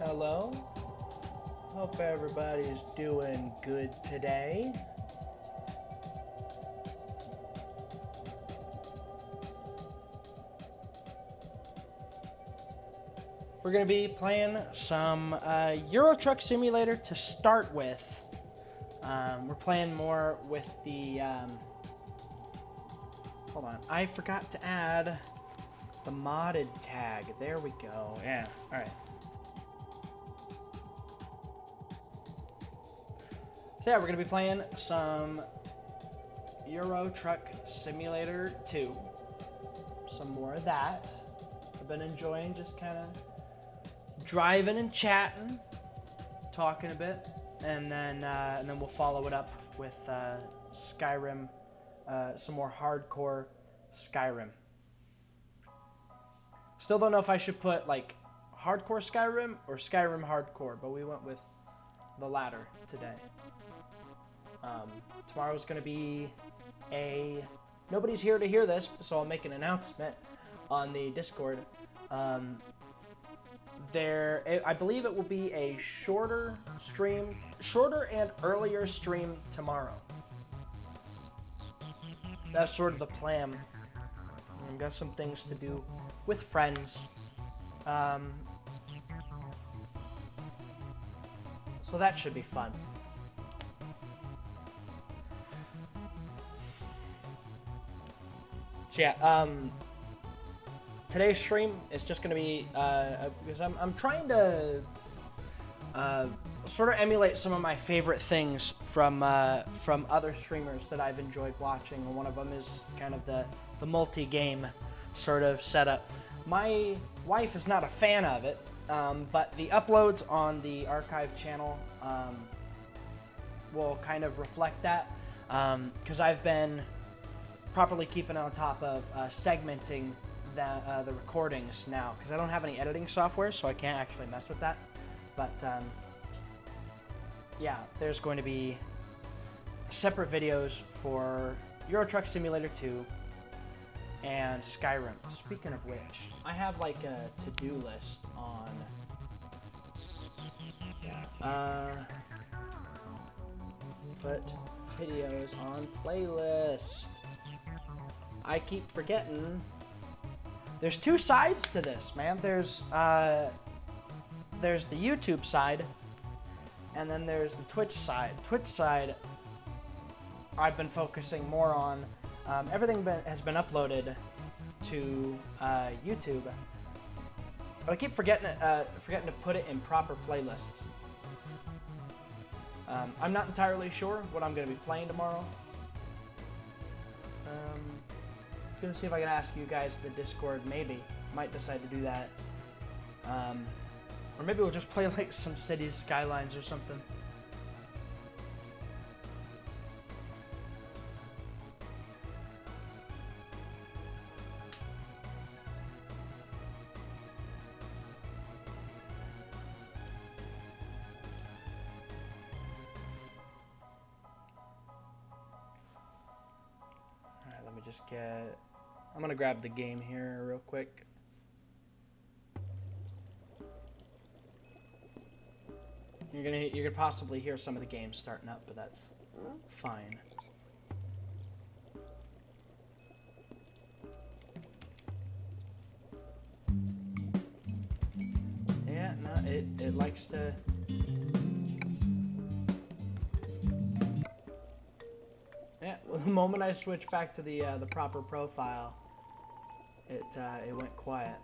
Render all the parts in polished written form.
Hello. Hope everybody's doing good today. We're going to be playing some Euro Truck Simulator to start with. We're playing more with the... hold on. I forgot to add the modded tag. There we go. Yeah. All right. So yeah, we're going to be playing some Euro Truck Simulator 2. Some more of that. I've been enjoying just kind of driving and chatting, talking a bit, and then we'll follow it up with Skyrim, some more hardcore Skyrim. Still don't know if I should put like hardcore Skyrim or Skyrim hardcore, but we went with the latter today. Tomorrow's gonna be nobody's here to hear this, so I'll make an announcement on the Discord. I believe it will be a shorter and earlier stream tomorrow. That's sort of the plan. I've got some things to do with friends. So that should be fun. So yeah, today's stream is just going to be, because I'm trying to sort of emulate some of my favorite things from other streamers that I've enjoyed watching, and one of them is kind of the multi-game sort of setup. My wife is not a fan of it, but the uploads on the archive channel will kind of reflect that, because I've been properly keeping on top of segmenting the recordings now, because I don't have any editing software, so I can't actually mess with that. But yeah, there's going to be separate videos for Euro Truck Simulator 2 and Skyrim. Speaking of which, I have like a to-do list on put videos on playlist. I keep forgetting. There's two sides to this, man. There's the YouTube side, and then there's the Twitch side. Twitch side, I've been focusing more on. Everything has been uploaded to YouTube, but I keep forgetting to put it in proper playlists. I'm not entirely sure what I'm going to be playing tomorrow. Gonna see if I can ask you guys the Discord. Maybe might decide to do that, or maybe we'll just play like some Cities Skylines or something. All right, let me just get. I'm gonna grab the game here real quick. You're gonna possibly hear some of the game starting up, but that's fine. Yeah, no, it likes to. Yeah, well, the moment I switched back to the proper profile, it went quiet.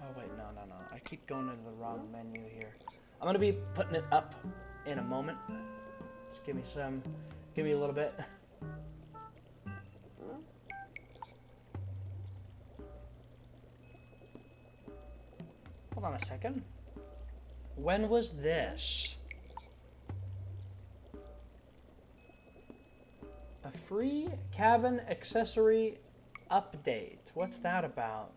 Oh wait, no. I keep going into the wrong menu here. I'm gonna be putting it up in a moment. Just give me a little bit. Hold on a second. When was this? A free cabin accessory update. What's that about?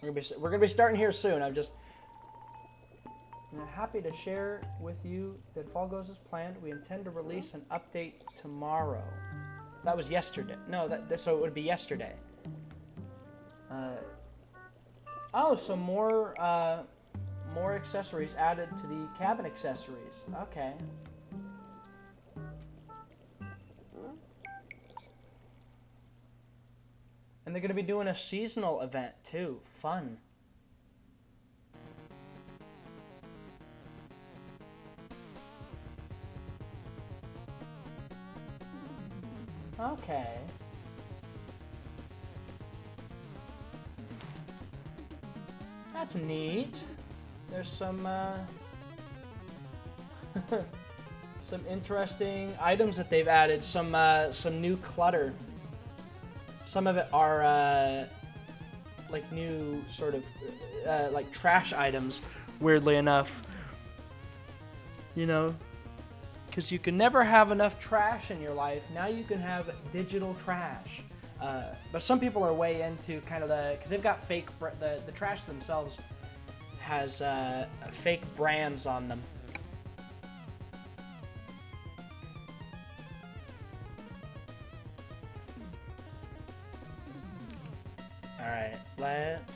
We're gonna be starting here soon. I'm just Happy to share with you that if all goes as planned, we intend to release an update tomorrow. That was yesterday. No, so it would be yesterday. Oh, so more accessories added to the cabin accessories. Okay. And they're going to be doing a seasonal event too. Fun. Okay. That's neat. There's some some interesting items that they've added. Some new clutter. Some of it are like new sort of like trash items. Weirdly enough, you know, because you can never have enough trash in your life. Now you can have digital trash. But some people are way into kind of because they've got fake, the trash themselves has fake brands on them. Alright, let's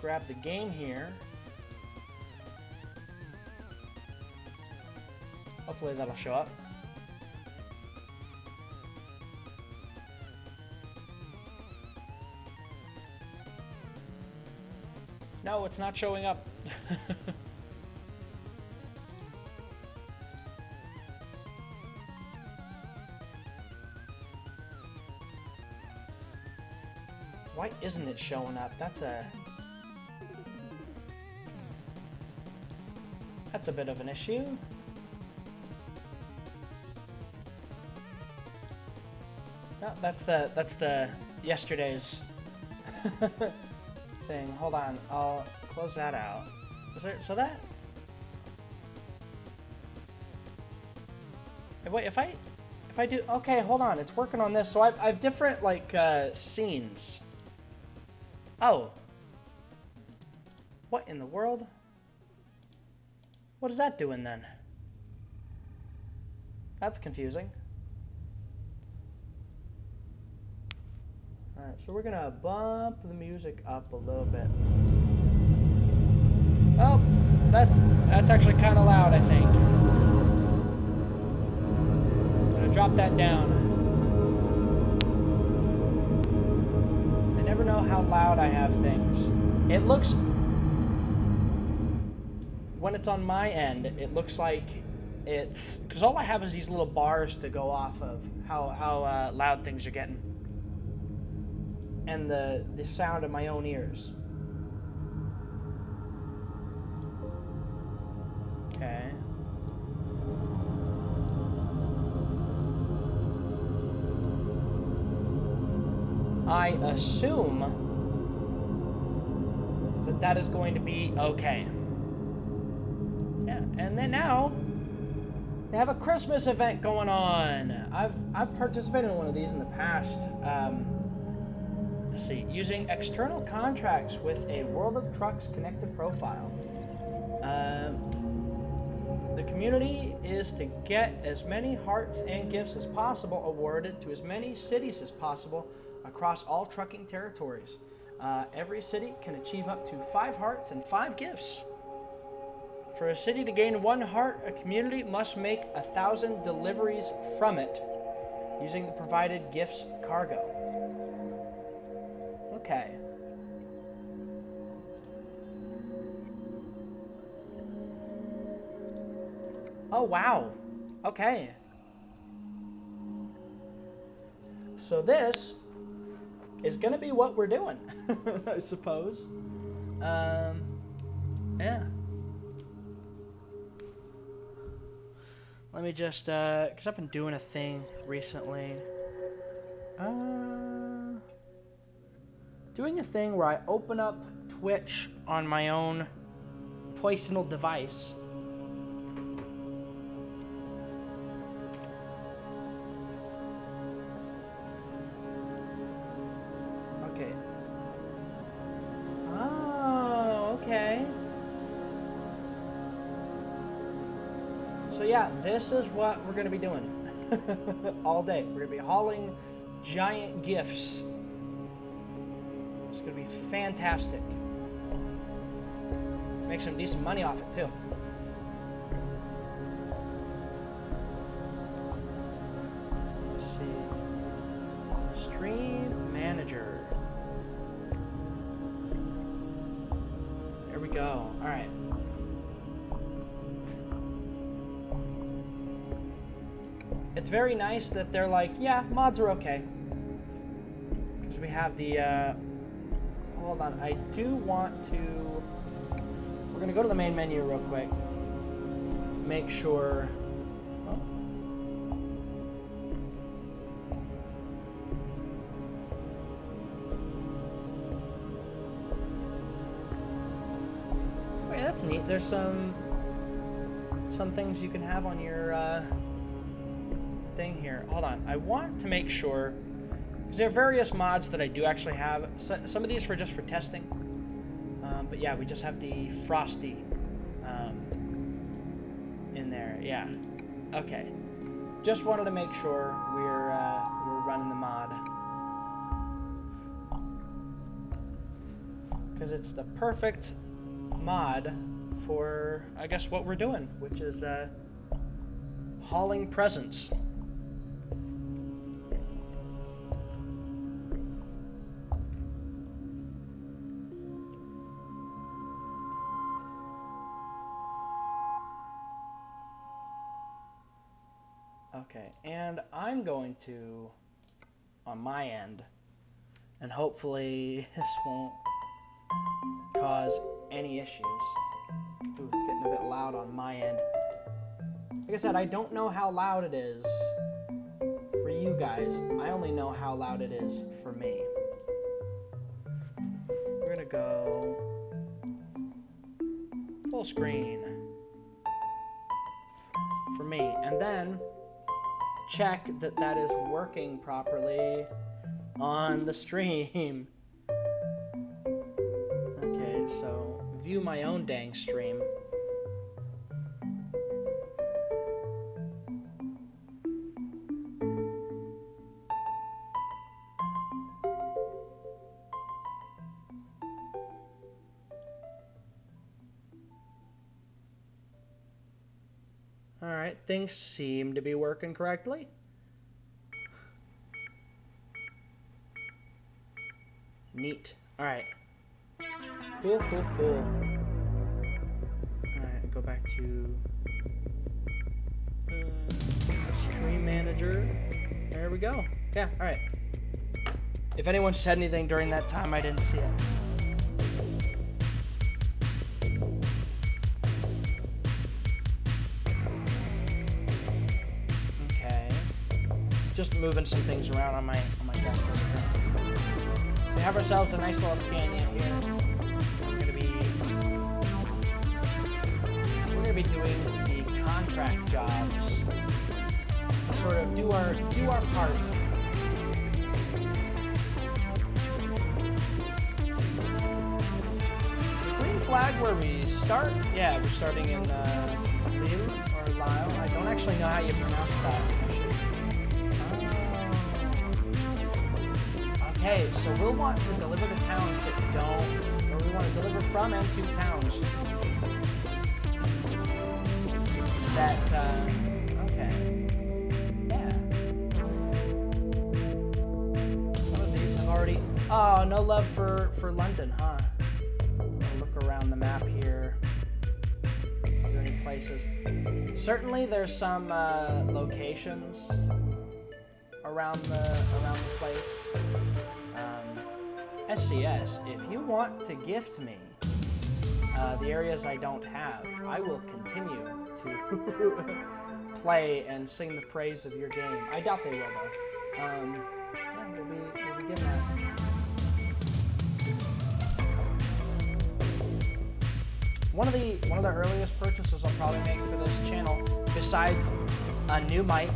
grab the game here. Hopefully that'll show up. No, it's not showing up. Why isn't it showing up? That's a bit of an issue. No, that's the yesterday's thing. Hold on, I'll close that out. So that? Wait, if I do, okay, hold on, it's working on this. So I've different like scenes. Oh, what in the world? What is that doing then? That's confusing. Alright, so we're gonna bump the music up a little bit. Oh, that's actually kind of loud, I think. I'm gonna drop that down. I never know how loud I have things. It looks, when it's on my end, it looks like it's, because all I have is these little bars to go off of how loud things are getting. And the sound of my own ears. Okay. I assume that is going to be okay. Yeah, and then now they have a Christmas event going on. I've participated in one of these in the past. Let's see, using external contracts with a World of Trucks connected profile. The community is to get as many hearts and gifts as possible awarded to as many cities as possible across all trucking territories. Every city can achieve up to 5 hearts and 5 gifts. For a city to gain 1 heart, a community must make 1,000 deliveries from it using the provided gifts cargo. Okay. Oh, wow. Okay. So this is going to be what we're doing, I suppose. Yeah. Let me just, because I've been doing a thing recently. Doing a thing where I open up Twitch on my own personal device. Okay, yeah, this is what we're going to be doing all day. We're going to be hauling giant gifts. It's going to be fantastic. Make some decent money off it, too. Let's see. Stream manager. There we go. All right. It's very nice that they're like, yeah, mods are okay. Because we have the, hold on, I do want to, we're going to go to the main menu real quick. Make sure, oh. Wait, that's neat. There's some things you can have on your, thing here. Hold on. I want to make sure, because there are various mods that I do actually have. Some of these for just for testing. But yeah, we just have the Frosty in there. Yeah. Okay. Just wanted to make sure we're running the mod, because it's the perfect mod for, I guess, what we're doing, which is hauling presents. Okay, and I'm going to, on my end, and hopefully this won't cause any issues. Ooh, it's getting a bit loud on my end. Like I said, I don't know how loud it is for you guys. I only know how loud it is for me. We're gonna go full screen for me, and then check that that is working properly on the stream. Okay, so view my own dang stream. Alright, things seem to be working correctly. Neat. Alright. Cool, cool, cool. Alright, go back to Stream Manager. There we go. Yeah, alright. If anyone said anything during that time, I didn't see it. Just moving some things around on my desk over here. We have ourselves a nice little Scania here. We're gonna be doing the contract jobs. Sort of do our part. Green flag where we start? Yeah, we're starting in Lille or Lyle. I don't actually know how you pronounce that. Okay, so we'll want to deliver to towns that don't, or we want to deliver from and to towns that, okay, yeah. Some of these have already, oh, no love for London, huh? I'll look around the map here. Are there any places? Certainly there's some locations around the place. SCS, if you want to gift me the areas I don't have, I will continue to play and sing the praise of your game. I doubt they will, though. Yeah, we'll be getting that. One of the earliest purchases I'll probably make for this channel, besides a new mic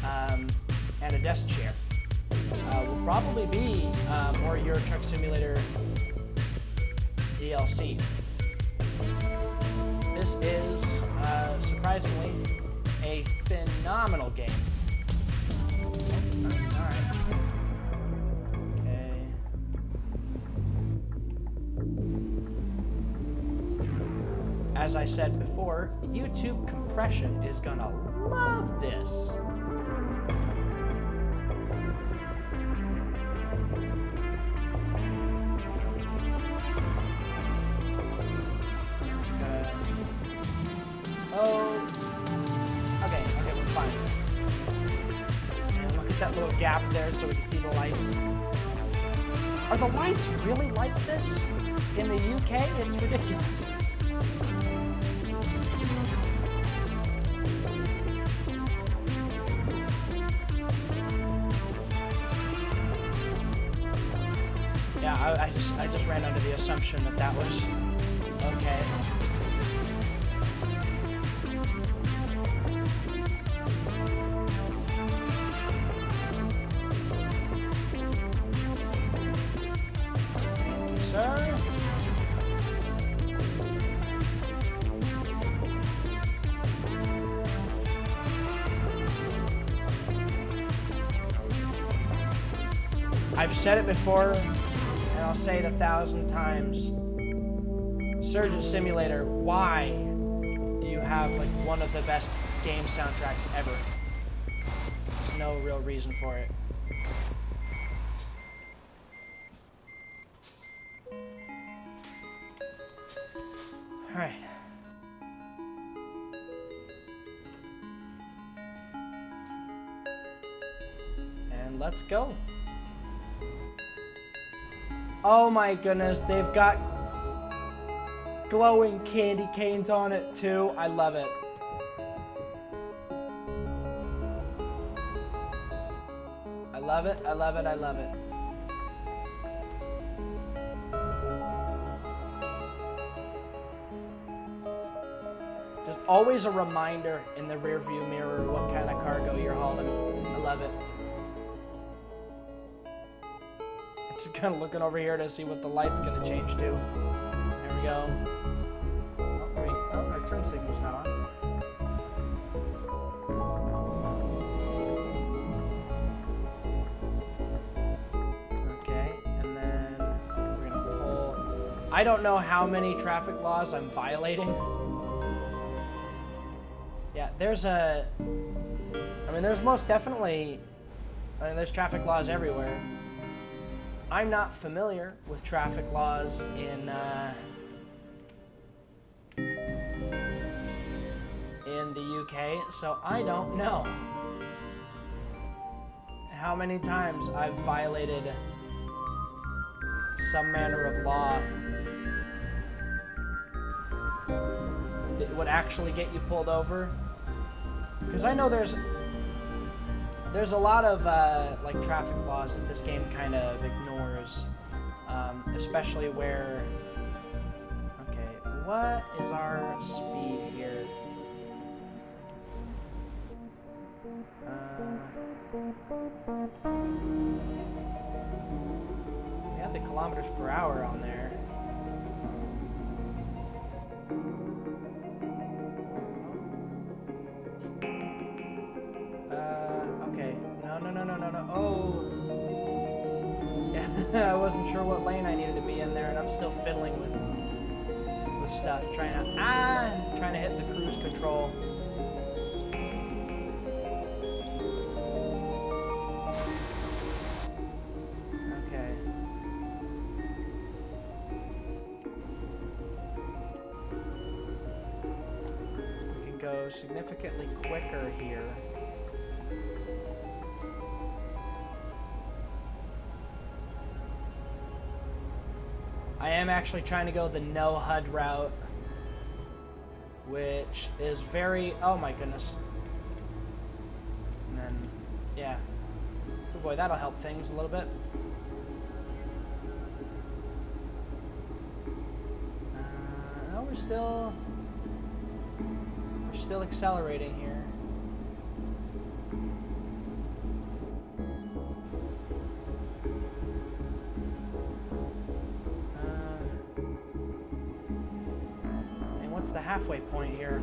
and a desk chair, will probably be more Euro Truck Simulator DLC. This is, surprisingly, a phenomenal game. Alright. Okay. As I said before, YouTube compression is gonna love this. Oh. Okay, we're fine. And look at that little gap there so we can see the lights. Are the lights really like this? In the UK? It's ridiculous. Yeah, I just ran under the assumption that that was okay. I've said it before, and I'll say it 1,000 times. Surgeon Simulator, why do you have like one of the best game soundtracks ever? There's no real reason for it. Alright. And let's go. Oh my goodness, they've got glowing candy canes on it too. I love it. I love it, I love it, I love it. There's always a reminder in the rearview mirror what kind of cargo you're hauling. I love it. Just kind of looking over here to see what the light's going to change to. There we go. Oh, wait. Oh, our turn signal's not on. Okay, and then we're going to pull... I don't know how many traffic laws I'm violating. Yeah, there's a... I mean, there's most definitely... I mean, there's traffic laws everywhere. I'm not familiar with traffic laws in the UK, so I don't know how many times I've violated some manner of law that would actually get you pulled over. Because I know there's a lot of like traffic laws that this game kind of ignores, especially where. Okay, what is our speed here? We have the kilometers per hour on there. Okay. No. Oh. Yeah, I wasn't sure what lane I needed to be in there, and I'm still fiddling with stuff, trying to hit the cruise control. Okay. We can go significantly quicker here. I am actually trying to go the no HUD route, which is very, oh my goodness. And then, yeah. Oh boy, that'll help things a little bit. No, we're still accelerating here. The halfway point here.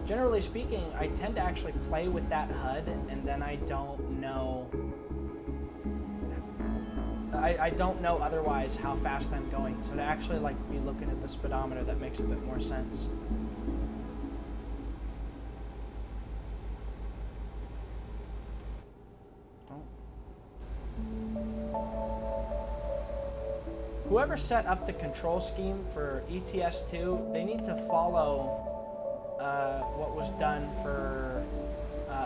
generally speaking, I tend to actually play with that HUD, and then I don't know. I don't know otherwise how fast I'm going. So to actually like be looking at the speedometer, that makes a bit more sense. Whoever set up the control scheme for ETS2, they need to follow what was done for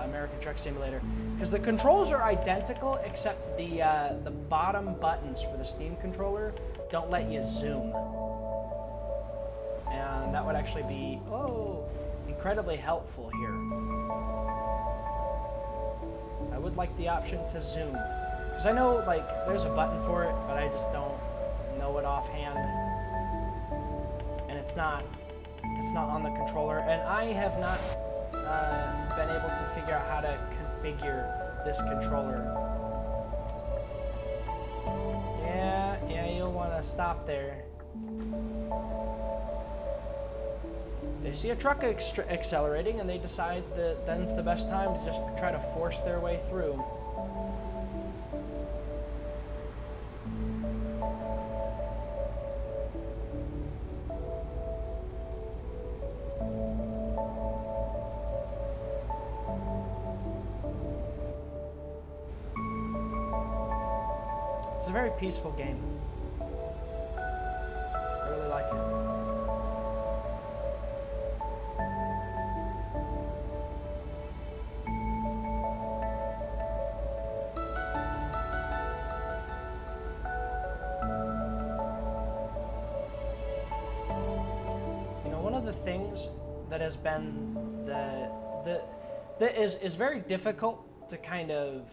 American Truck Simulator, because the controls are identical except the bottom buttons for the Steam controller don't let you zoom, and that would actually be incredibly helpful here. I would like the option to zoom, because I know like there's a button for it, but I just don't know it offhand, and it's not on the controller, and I have not been able to figure out how to configure this controller. Yeah, you'll want to stop there. They see a truck accelerating, and they decide that then's the best time to just try to force their way through. It's a very peaceful game. I really like it. You know, one of the things that has been that is very difficult to kind of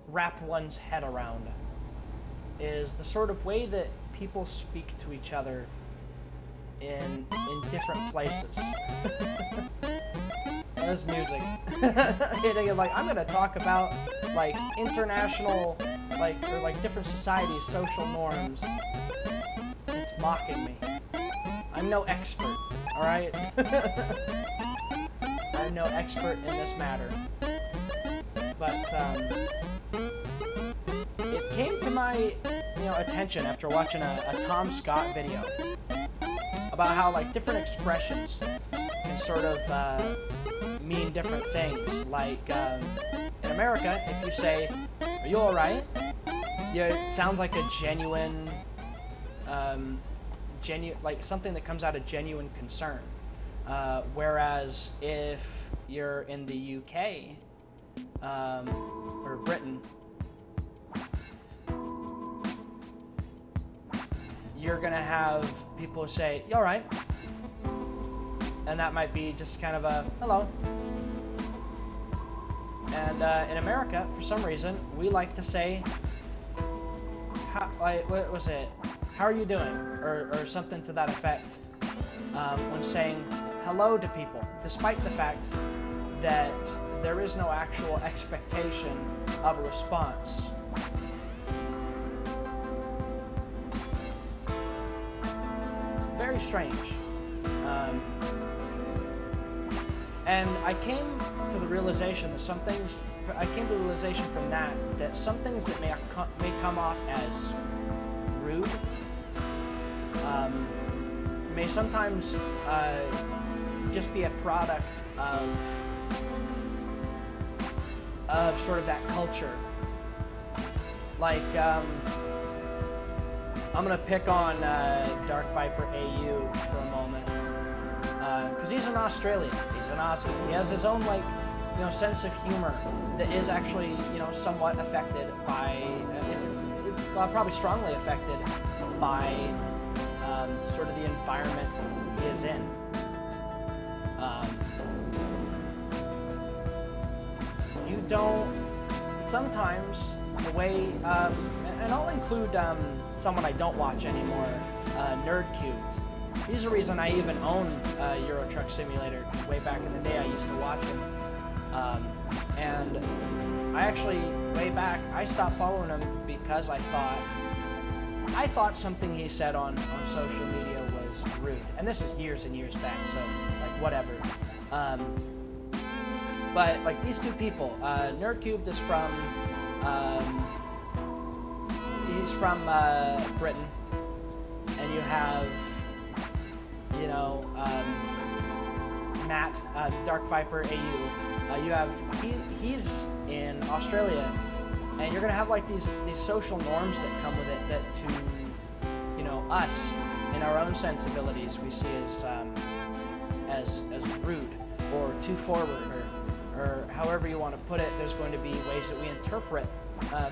wrap one's head around is the sort of way that people speak to each other in different places. There's music. Like, I'm gonna talk about like international, like, or like different societies' social norms. It's mocking me. I'm no expert, all right? I'm no expert in this matter. But it came to my attention after watching a Tom Scott video about how like different expressions can sort of mean different things. Like in America, if you say, "Are you all right?" It sounds like a genuine, like something that comes out of genuine concern. Whereas if you're in the UK or Britain, you're gonna have people say, "You all right?" And that might be just kind of a hello. And in America, for some reason, we like to say, what was it? "How are you doing?" or something to that effect when saying hello to people, despite the fact that there is no actual expectation of a response. Very strange. And I came to the realization that some things from that some things that may come off as rude may sometimes just be a product of sort of that culture. Like, I'm gonna pick on Dark Viper AU for a moment, because he's an Australian. He's an Aussie. He has his own sense of humor that is actually somewhat affected by, probably strongly affected by sort of the environment he is in. You don't sometimes the way, and I'll include someone I don't watch anymore, NerdCubed. He's the reason I even own Euro Truck Simulator. Way back in the day, I used to watch him, and I actually, way back, I stopped following him because I thought something he said on social media was rude. And this is years and years back, so like whatever. But like these two people, Nerdcubed is from he's from Britain, and you have Matt, Dark Viper AU. You have he's in Australia, and you're gonna have like these social norms that come with it that to us in our own sensibilities we see as rude or too forward or however you want to put it. There's going to be ways that we interpret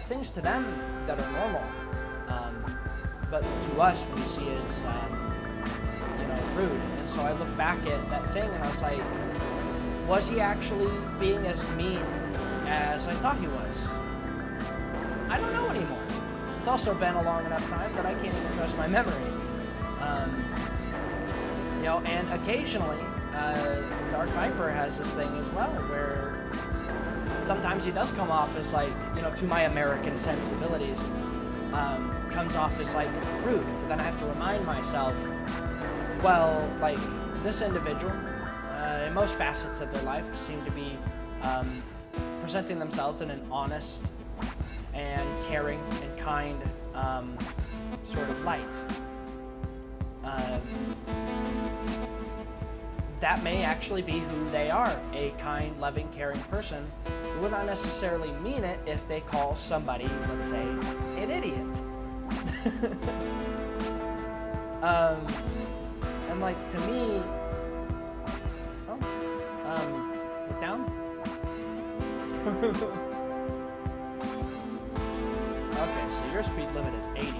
things to them that are normal, but to us we see as rude. And so I look back at that thing and I was like, was he actually being as mean as I thought he was? I don't know anymore. It's also been a long enough time that I can't even trust my memory. And occasionally, Dark Viper has this thing as well, where sometimes he does come off as like, to my American sensibilities, comes off as like rude. But then I have to remind myself, well, like this individual, in most facets of their life, seem to be presenting themselves in an honest and caring and kind sort of light. That may actually be who they are, a kind, loving, caring person who would not necessarily mean it if they call somebody, let's say, an idiot. And like, to me, look down? Okay, so your speed limit is 80.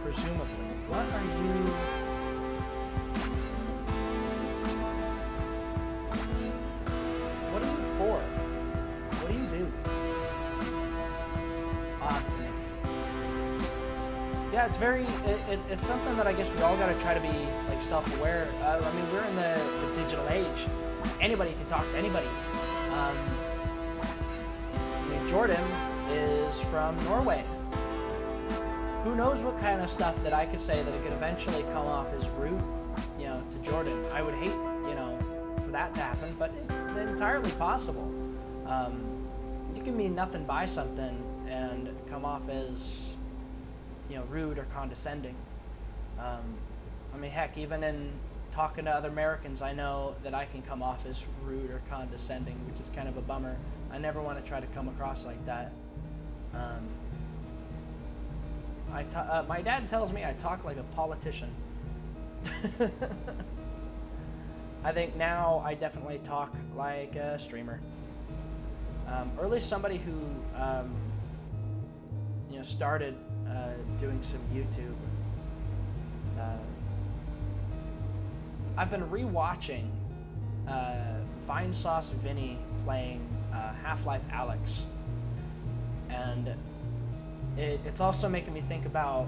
Presumably. What are you... What are you for? What do you do? Yeah, it's very... It's something that I guess we all gotta try to be, like, self-aware. I mean, we're in the digital age. Anybody can talk to anybody. I mean, Jordan is from Norway. Who knows what kind of stuff that I could say that it could eventually come off as rude, to Jordan. I would hate, for that to happen, but it's entirely possible. You can mean nothing by something and come off as, rude or condescending. I mean, heck, even in talking to other Americans, I know that I can come off as rude or condescending, which is kind of a bummer. I never want to try to come across like that. My dad tells me I talk like a politician. I think now I definitely talk like a streamer. Or at least somebody who, started doing some YouTube. I've been rewatching Vine Sauce Vinny playing Half-Life Alyx, and it's also making me think about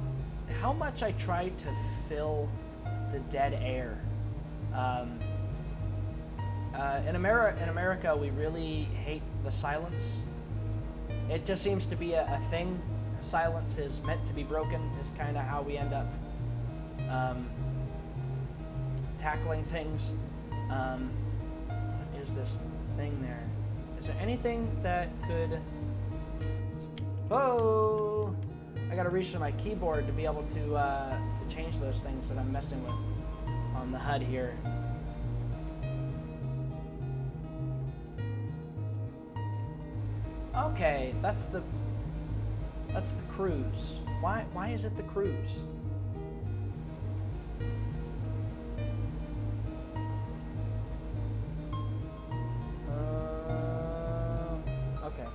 how much I try to fill the dead air. In America, we really hate the silence. It just seems to be a thing. Silence is meant to be broken, is kind of how we end up tackling things. What is this thing there? Is there anything that could... Whoa! I gotta reach to my keyboard to be able to change those things that I'm messing with on the HUD here. Okay, that's the cruise. Why is it the cruise? Okay.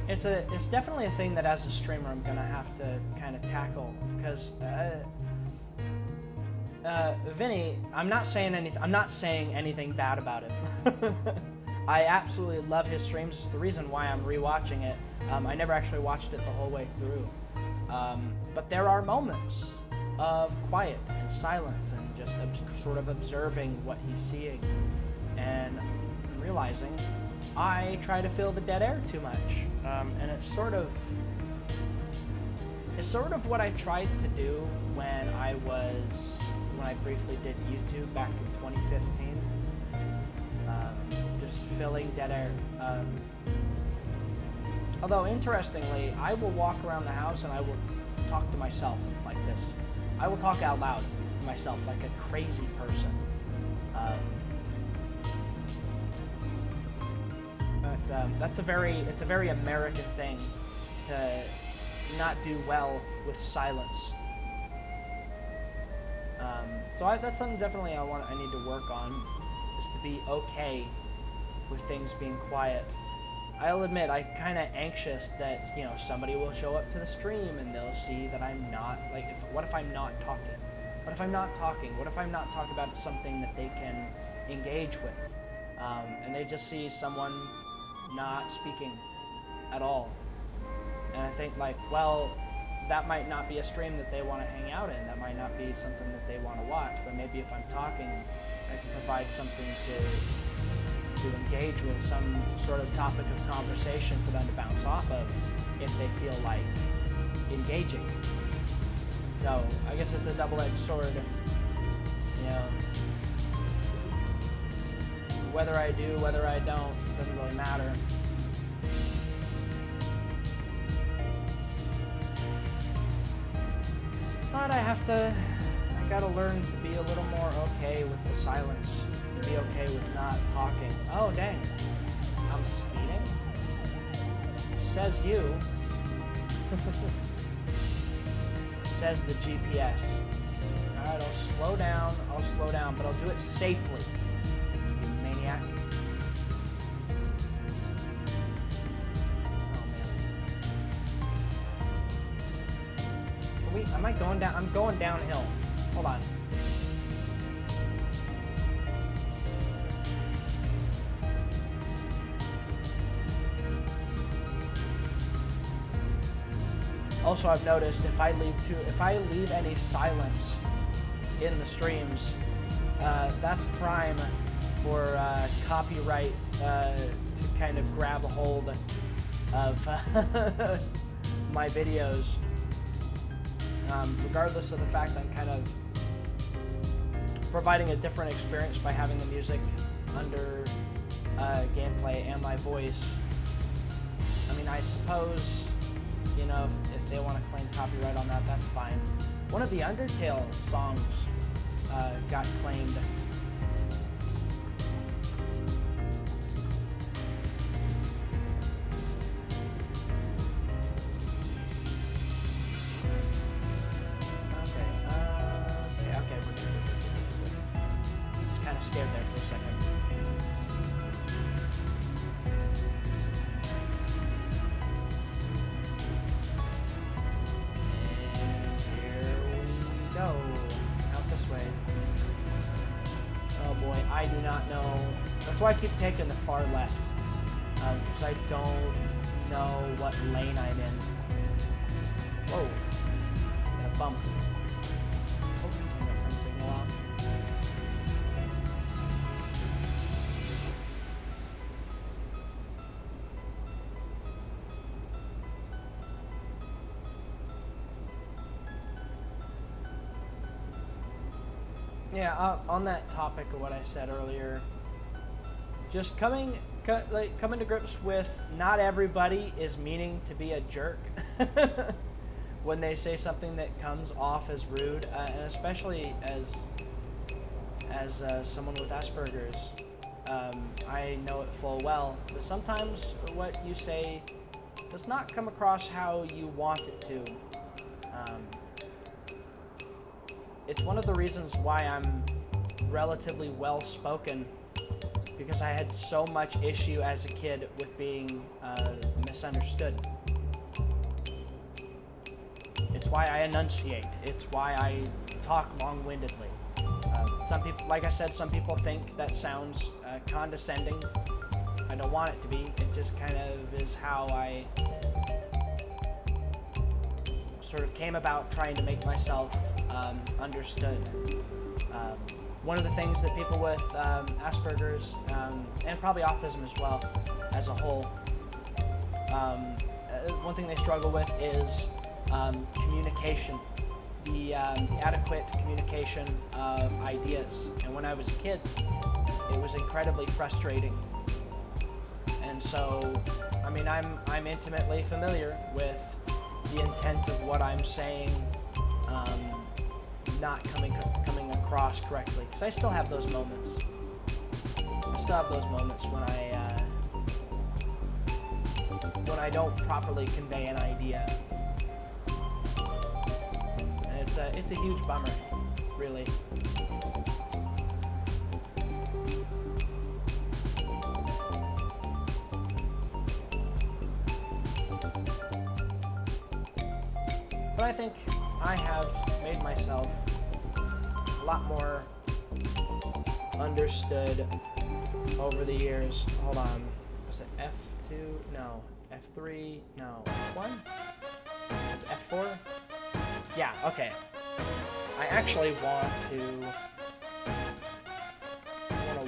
It's definitely a thing that as a streamer I'm gonna have to kind of tackle, because Vinny, I'm not saying anything bad about him. I absolutely love his streams. It's the reason why I'm rewatching it. I never actually watched it the whole way through, but there are moments of quiet and silence and just sort of observing what he's seeing and realizing I try to fill the dead air too much. And it's sort of what I tried to do when I briefly did YouTube back in 2015. Just filling dead air. Although, interestingly, I will walk around the house and I will talk to myself like this. I will talk out loud to myself like a crazy person. But it's a very American thing to not do well with silence. So that's something definitely I need to work on, is to be okay with things being quiet. I'll admit, I'm kind of anxious that, you know, somebody will show up to the stream and they'll see that I'm not, like, what if I'm not talking? What if I'm not talking? What if I'm not talking about something that they can engage with? And they just see someone not speaking at all. And I think, like, well, that might not be a stream that they want to hang out in. That might not be something that they want to watch. But maybe if I'm talking, I can provide something to engage with, some sort of topic of conversation for them to bounce off of if they feel like engaging. So I guess it's a double-edged sword. You know, whether I do, whether I don't, doesn't really matter. But I gotta learn to be a little more okay with the silence. To be okay with not talking. Oh, dang. I'm speeding? Says you. Says the GPS. Alright, I'll slow down, but I'll do it safely. You maniac. Oh, man. Am I going down? I'm going downhill. Hold on. Also, I've noticed if I leave any silence in the streams, that's prime for copyright to kind of grab a hold of my videos. Regardless of the fact I'm kind of providing a different experience by having the music under gameplay and my voice. I mean, I suppose, you know, if they want to claim copyright on that, that's fine. One of the Undertale songs got claimed. Okay, we're good. Just kind of scared there for a second. Go out this way. Oh boy, I do not know. That's why I keep taking the far left, because I don't know what lane I'm in. Whoa, got a bump. Oh, turn the signal off. Yeah, on that topic of what I said earlier, just coming to grips with not everybody is meaning to be a jerk when they say something that comes off as rude, and especially as someone with Asperger's. I know it full well, but sometimes what you say does not come across how you want it to. It's one of the reasons why I'm relatively well-spoken, because I had so much issue as a kid with being misunderstood. It's why I enunciate. It's why I talk long-windedly. Some people, like I said, some people think that sounds condescending. I don't want it to be. It just kind of is how I sort of came about trying to make myself understood. One of the things that people with Asperger's and probably autism as well as a whole, one thing they struggle with is communication, the adequate communication of ideas. And when I was a kid, it was incredibly frustrating. And so, I mean, I'm intimately familiar with the intent of what I'm saying not coming across correctly, because I still have those moments. I still have those moments when I don't properly convey an idea, and it's a huge bummer, really. But I think I have made myself a lot more understood over the years. Hold on. Was it F2? No. F3? No. F1? It's F4? Yeah, okay. I actually want to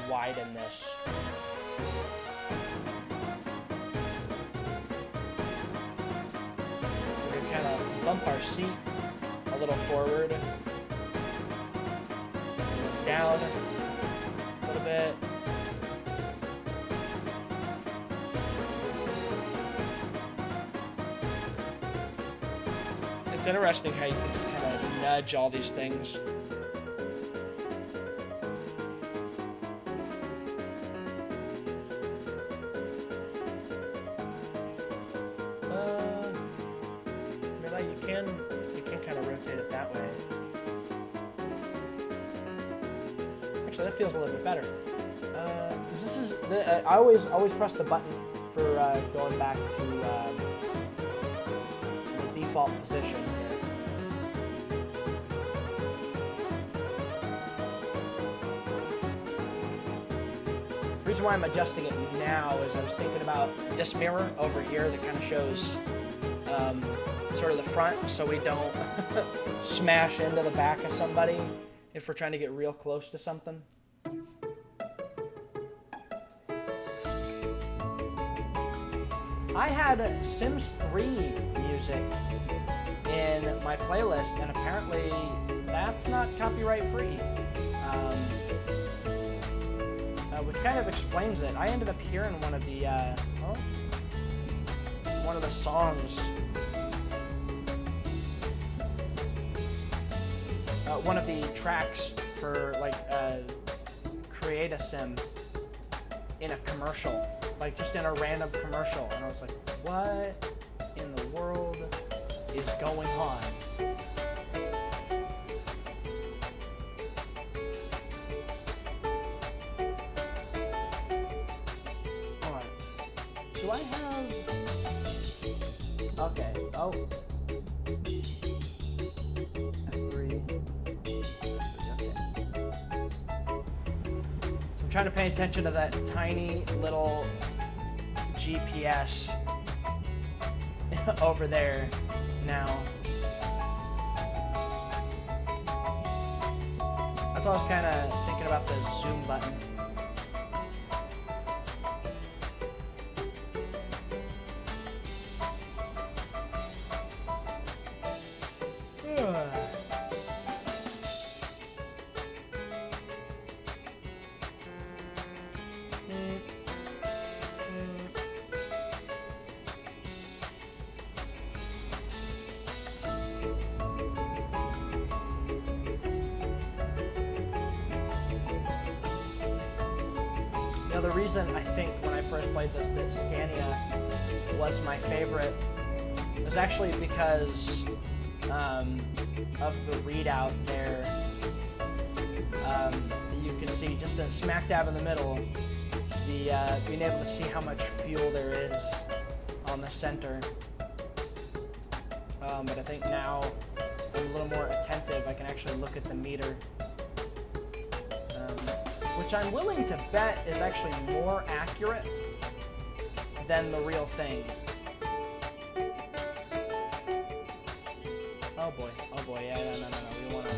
widen this. We're gonna kind of bump our seat a little forward. Down a little bit. It's interesting how you can just kind of nudge all these things. You can kind of rotate it that way. Actually, that feels a little bit better. I always press the button for going back to the default position. The reason why I'm adjusting it now is I was thinking about this mirror over here that kind of shows sort of the front, so we don't smash into the back of somebody if we're trying to get real close to something. I had Sims 3 music in my playlist, and apparently that's not copyright free. Which kind of explains it. I ended up hearing one of the songs. One of the tracks for Create a Sim in a commercial, like just in a random commercial, and I was like, what in the world is going on? Alright, do I have... Okay, oh. Trying to pay attention to that tiny little GPS over there now. That's why I was kind of thinking about the zoom button. The reason I think when I first played this that Scania was my favorite was actually because of the readout there. You can see just smack dab in the middle, the being able to see how much fuel there is on the center. But I think now I'm a little more attentive. I can actually look at the meter. Which I'm willing to bet is actually more accurate than the real thing. Oh boy, yeah, no, we want to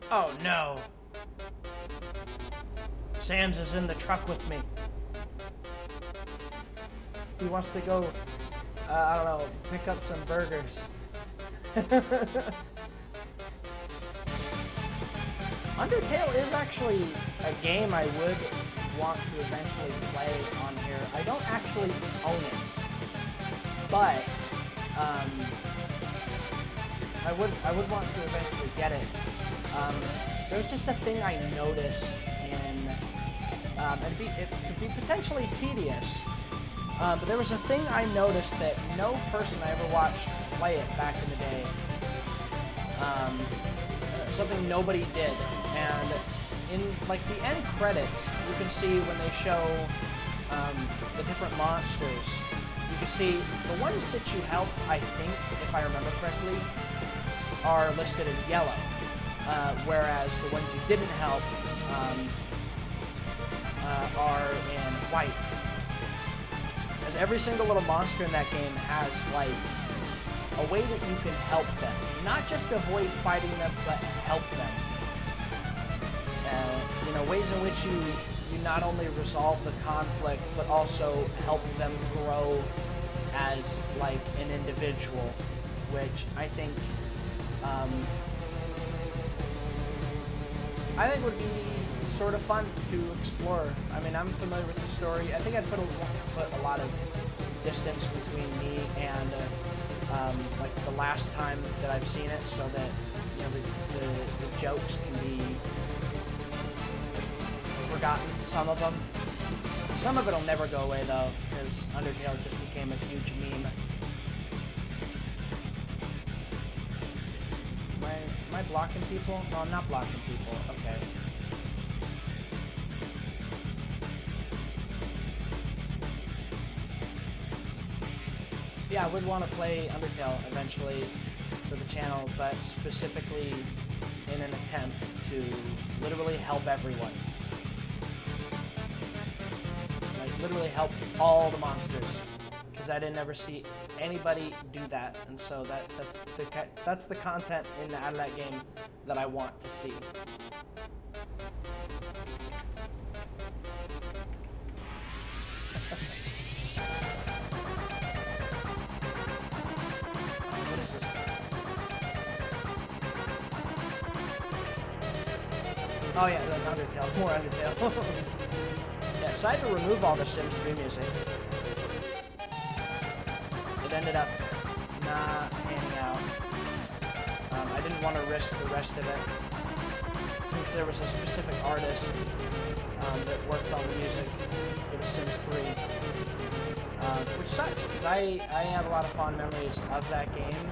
Oh no! Sam's is in the truck with me. He wants to go, I don't know, pick up some burgers. Undertale is actually a game I would want to eventually play on here. I don't actually own it, but I would want to eventually get it. There's just a thing I noticed in, it could be potentially tedious, but there was a thing I noticed that no person I ever watched play it back in the day, something nobody did, and in like the end credits, you can see when they show the different monsters, you can see the ones that you help, I think, if I remember correctly, are listed in yellow, whereas the ones you didn't help are in white. As every single little monster in that game has like a way that you can help them, not just avoid fighting them, but help them. You know, ways in which you not only resolve the conflict, but also help them grow as like an individual, which I think would be sort of fun to explore. I mean, I'm familiar with the story. I think I'd put a lot of distance between me and like the last time that I've seen it, so that you know the jokes can be forgotten. Some of them. Some of it'll never go away though, because Undertale just became a huge meme. Am I blocking people? No, I'm not blocking people. Okay. Yeah, I would want to play Undertale eventually for the channel, but specifically in an attempt to literally help everyone. Like, literally help all the monsters. Because I didn't ever see anybody do that, and so that's the content out of that game that I want to see. What is this? Oh yeah, that's Undertale. More Undertale. Yeah, so I had to remove all the Sims 3 music. It ended up not hanging out. I didn't want to risk the rest of it, since there was a specific artist that worked on the music for The Sims 3, which sucks, because I have a lot of fond memories of that game,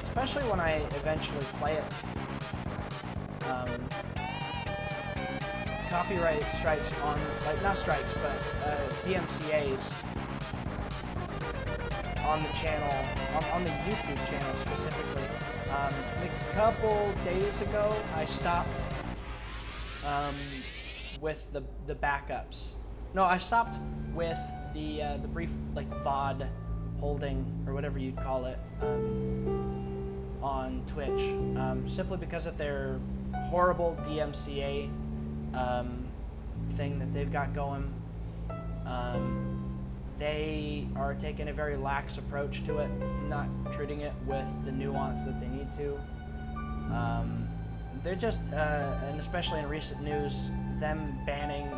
especially when I eventually play it. Copyright strikes on, like, not strikes, but DMCAs on the channel, on the YouTube channel specifically. A couple days ago, I stopped with the backups. No, I stopped with the brief, like, VOD holding, or whatever you'd call it, on Twitch, simply because of their horrible DMCA thing that they've got going. They are taking a very lax approach to it, not treating it with the nuance that they need to. They're just, and especially in recent news, them banning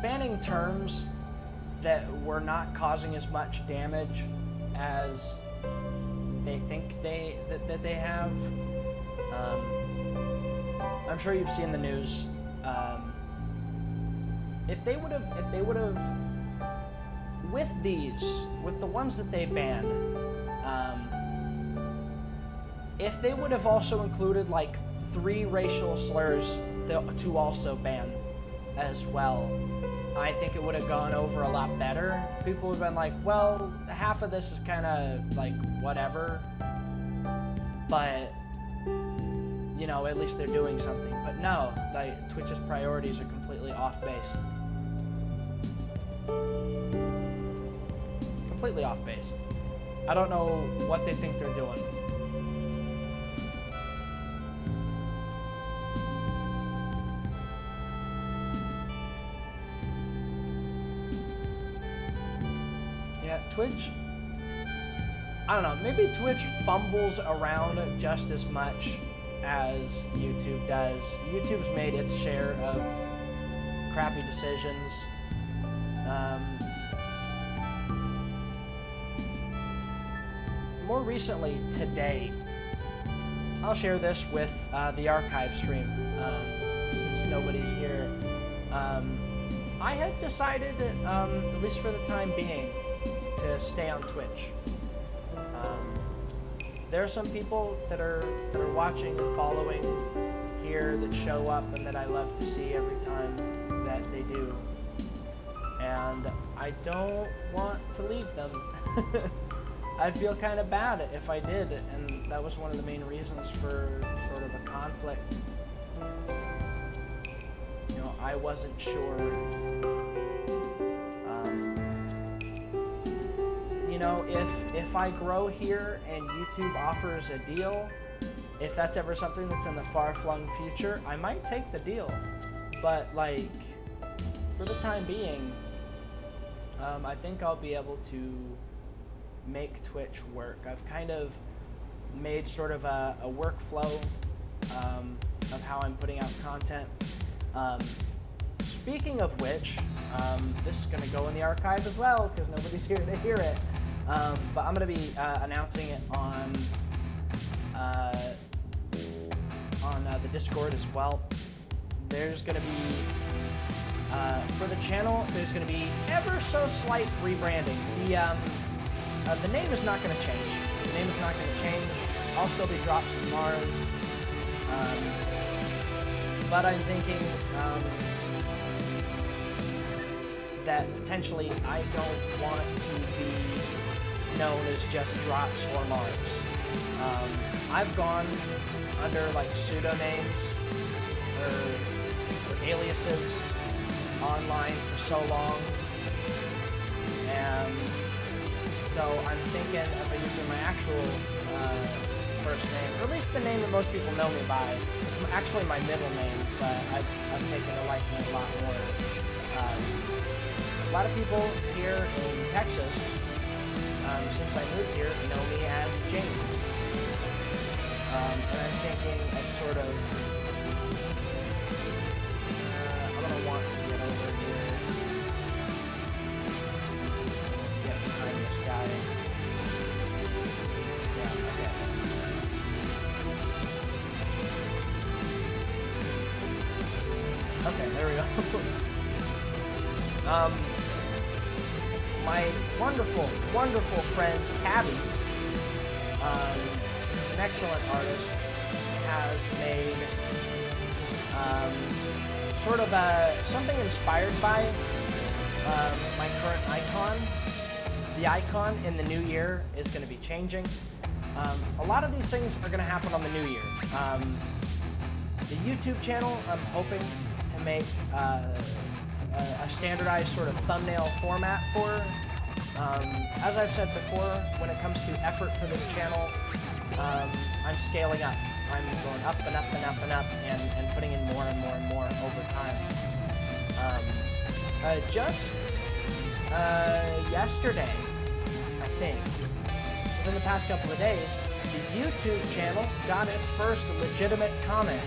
banning terms that were not causing as much damage as they think that they have. I'm sure you've seen the news. If they would have, with the ones that they banned, if they would have also included like 3 racial slurs to also ban as well, I think it would have gone over a lot better. People would have been like, well, half of this is kind of like whatever, but you know, at least they're doing something. But no, like, Twitch's priorities are completely off base. Completely off base. I don't know what they think they're doing. Twitch, I don't know, maybe Twitch fumbles around just as much as YouTube does. YouTube's made its share of crappy decisions. More recently, today, I'll share this with the archive stream, since nobody's here. I had decided, at least for the time being, to stay on Twitch. There are some people that are watching and following here that show up and that I love to see every time that they do. And I don't want to leave them. I'd feel kind of bad if I did, and that was one of the main reasons for sort of a conflict. You know, I wasn't sure. You know, if I grow here and YouTube offers a deal, if that's ever something that's in the far-flung future, I might take the deal. But, like, for the time being, I think I'll be able to make Twitch work. I've kind of made sort of a workflow of how I'm putting out content. Speaking of which, this is going to go in the archive as well because nobody's here to hear it. But I'm going to be announcing it on the Discord as well. There's going to be, for the channel, there's going to be ever so slight rebranding. The name is not going to change. The name is not going to change. I'll still be DropsOfMars. But I'm thinking that potentially I don't want to be known as just Drops or Mars. I've gone under like pseudonames or aliases online for so long, and so I'm thinking of using my actual first name, or at least the name that most people know me by. It's actually my middle name, but I've taken to liking it a lot more. A lot of people here in Texas, since I moved here, know me as James. And I'm thinking of sort of, I'm going to want to get over here, get behind this guy. Yeah, okay. Okay, there we go. My wonderful, wonderful friend, Tabby, an excellent artist, has made sort of something inspired by my current icon. The icon in the new year is going to be changing. A lot of these things are going to happen on the new year. The YouTube channel, I'm hoping to make a standardized sort of thumbnail format for. As I've said before, when it comes to effort for this channel, I'm scaling up. I'm going up and up and up and up and putting in more and more and more over time. Just yesterday, I think, within the past couple of days, the YouTube channel got its first legitimate comment.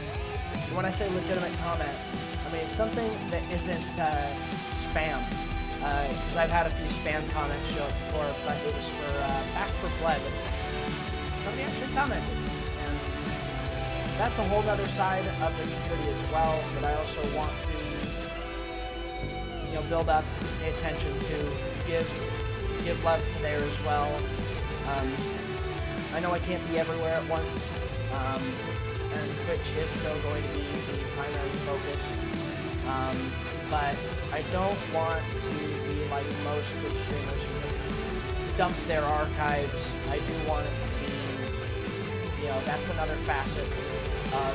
And when I say legitimate comment, I mean something that isn't spam. Because I've had a few spam comments show up before, but it was for Back for Blood. Somebody actually commented. And that's a whole other side of the community as well that I also want to, you know, build up, pay attention to, give love to there as well. I know I can't be everywhere at once, and Twitch is still going to be the primary focus. But I don't want to be like most Twitch streamers who just dump their archives. I do want it to be, you know, that's another facet of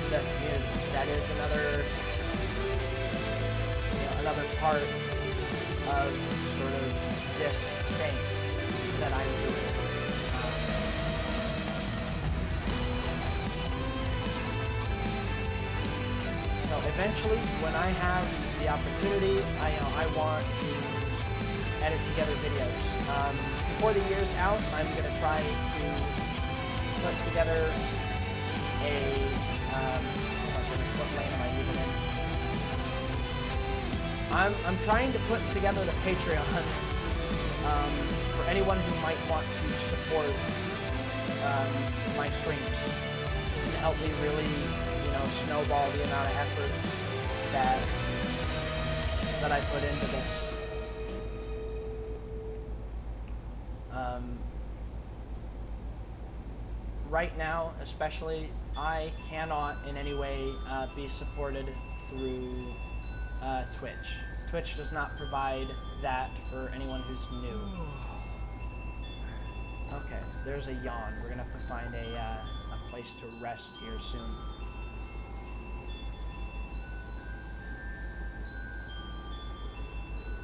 the community. That is another, you know, another part of sort of this thing that I'm doing. So eventually, when I have the opportunity, I want to edit together videos. Before the year's out, I'm going to try to put together a, oh my goodness, what lane am I even in? I'm trying to put together the Patreon for anyone who might want to support my streams to help me really, snowball the amount of effort that I put into this. Right now, especially, I cannot in any way be supported through Twitch. Twitch does not provide that for anyone who's new. Okay, there's a yawn. We're gonna have to find a place to rest here soon.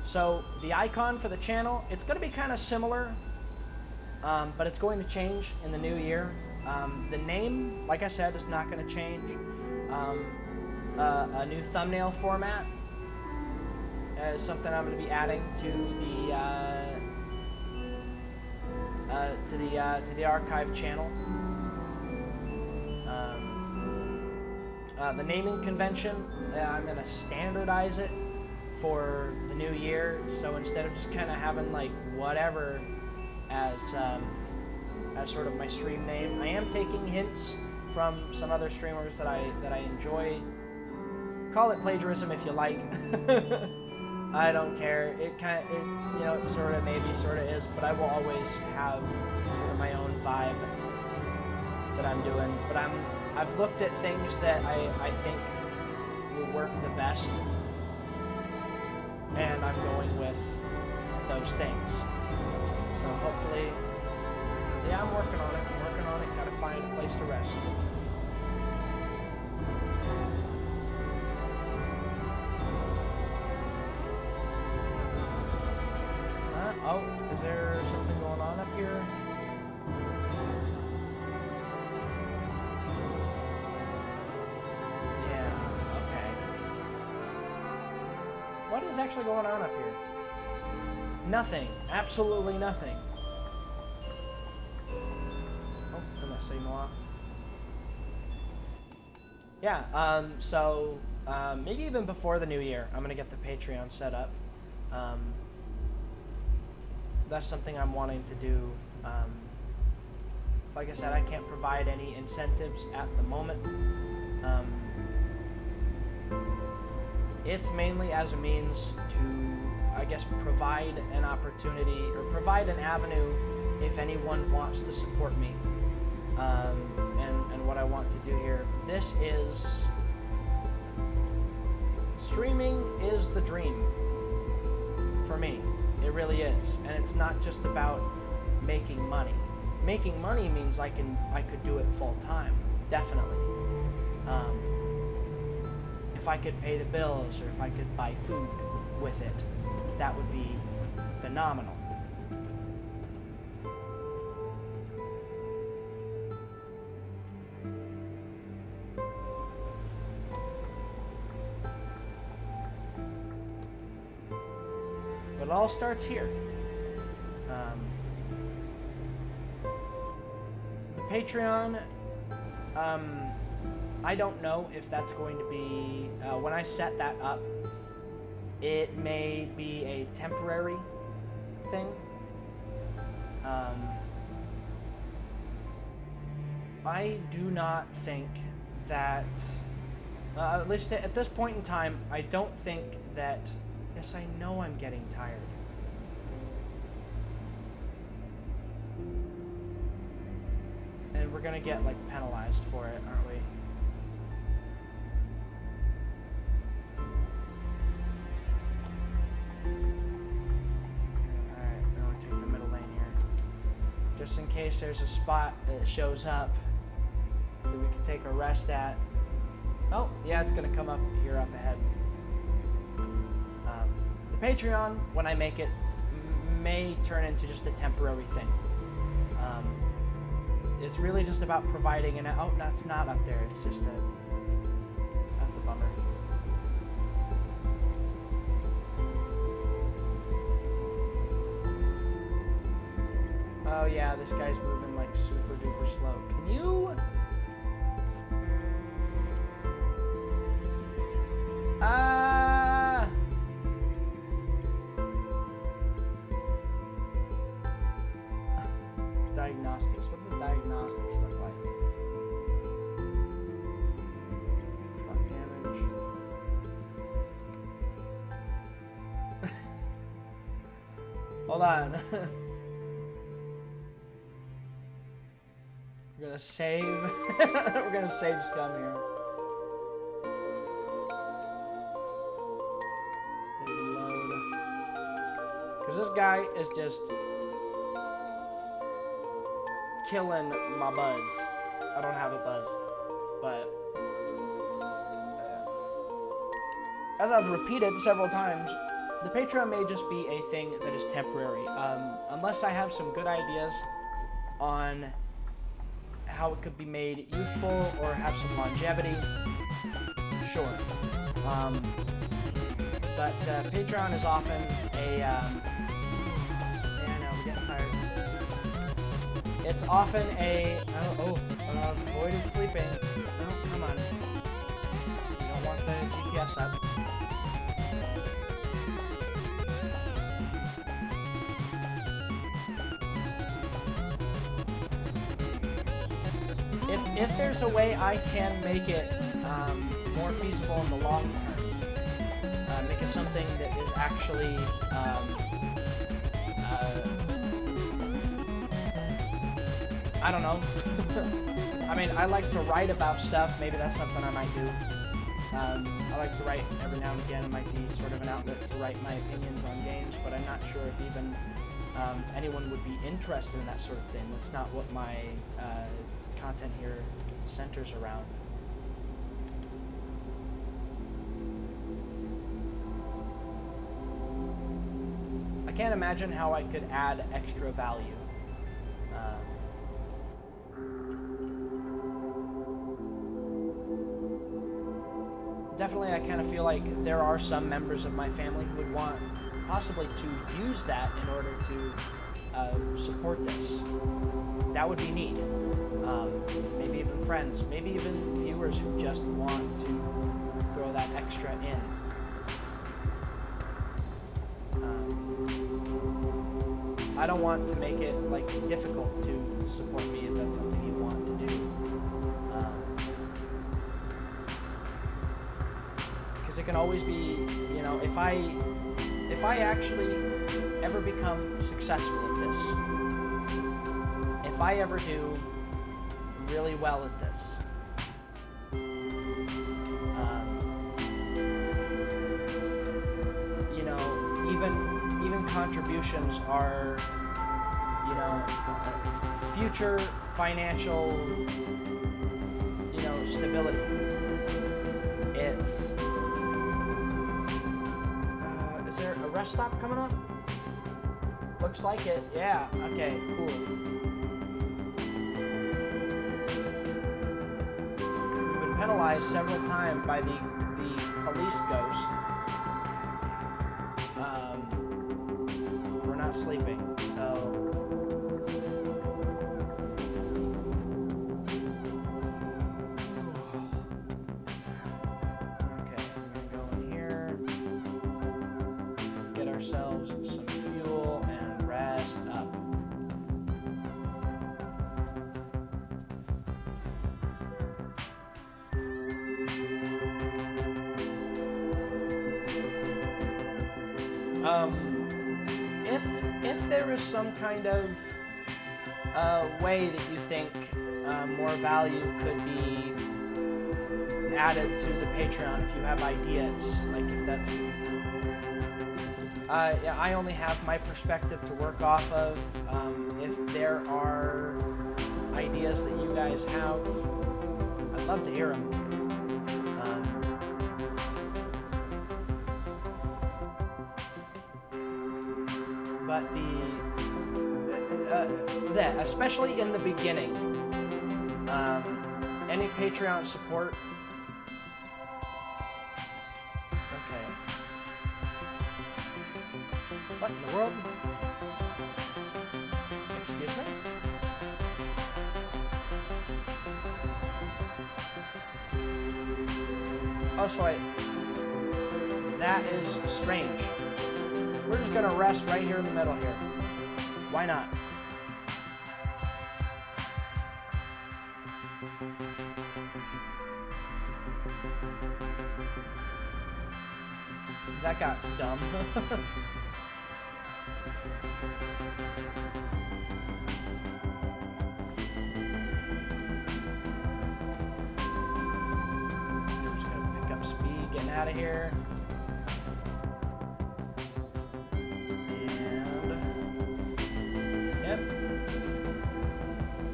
So the icon for the channel, it's going to be kind of similar, but it's going to change in the new year. The name, like I said, is not going to change. A new thumbnail format is something I'm going to be adding to the archive channel. The naming convention, I'm going to standardize it for the new year, so instead of just kind of having like whatever as sort of my stream name, I am taking hints from some other streamers that I enjoy. Call it plagiarism if you like. I don't care. It sort of maybe sort of is, but I will always have sort of my own vibe that I'm doing. But I've looked at things that I think will work the best, and I'm going with those things. So hopefully, yeah, I'm working on it. Gotta find a place to rest. Oh, is there something going on up here? Yeah, okay. What is actually going on up here? Nothing. Absolutely nothing. Oh, turn my signal off. Yeah, so maybe even before the new year, I'm going to get the Patreon set up. That's something I'm wanting to do. Like I said, I can't provide any incentives at the moment. It's mainly as a means to, I guess, provide an opportunity or provide an avenue if anyone wants to support me. And what I want to do here. This is... Streaming is the dream for me. It really is. And it's not just about making money. Making money means I could do it full time. Definitely. If I could pay the bills or if I could buy food with it, that would be phenomenal. But it all starts here. The Patreon, I don't know if that's going to be, when I set that up, it may be a temporary thing. I do not think that, at least at this point in time, I don't think that, yes, I know I'm getting tired. And we're gonna get, like, penalized for it, aren't we? Alright, now we'll take the middle lane here. Just in case there's a spot that shows up that we can take a rest at. Oh, yeah, it's gonna come up here up ahead. The Patreon, when I make it, may turn into just a temporary thing. It's really just about providing an... Oh, no, it's not up there. It's just a... That's a bummer. Oh yeah, this guy's moving like super duper slow. Can you? Diagnostics. What do the diagnostics look like? Truck damage. Hold on. We're gonna save. We're gonna save scum here. Load. Because this guy is just killing my buzz. I don't have a buzz, but as I've repeated several times, the Patreon may just be a thing that is temporary. Unless I have some good ideas on how it could be made useful or have some longevity, sure. But Patreon is often a, yeah, I know, we're getting tired. It's often a, avoided sleeping. Oh, come on. You don't want the GPS up. If there's a way I can make it more feasible in the long term, make it something that is actually I don't know. I mean, I like to write about stuff. Maybe that's something I might do. I like to write every now and again. It might be sort of an outlet to write my opinions on games, but I'm not sure if even anyone would be interested in that sort of thing. That's not what my content here centers around. I can't imagine how I could add extra value. Definitely, I kind of feel like there are some members of my family who would want possibly to use that in order to support this. That would be neat. Maybe even friends, maybe even viewers who just want to throw that extra in. I don't want to make it like difficult to support me if that's something you want to do. Because it can always be, you know, if I actually ever become successful at this, if I ever do really well at this, you know, even contributions are, you know, future financial, you know, stability. It's is there a rest stop coming up? Looks like it. Yeah. Okay. Cool. We've been penalized several times by the police ghost. We're not sleeping, so. Okay, we're gonna go in here, get ourselves some fuel, and rest up. If there is some kind of way that you think more value could be added to the Patreon, if you have ideas, like if that's, yeah, I only have my perspective to work off of. If there are ideas that you guys have, I'd love to hear them. But especially in the beginning, any Patreon support. Okay. What in the world? Excuse me? Oh, so wait. That is strange. We're just gonna rest right here in the middle here. Why not? That got dumb. I'm just gonna pick up speed, getting out of here. And yep.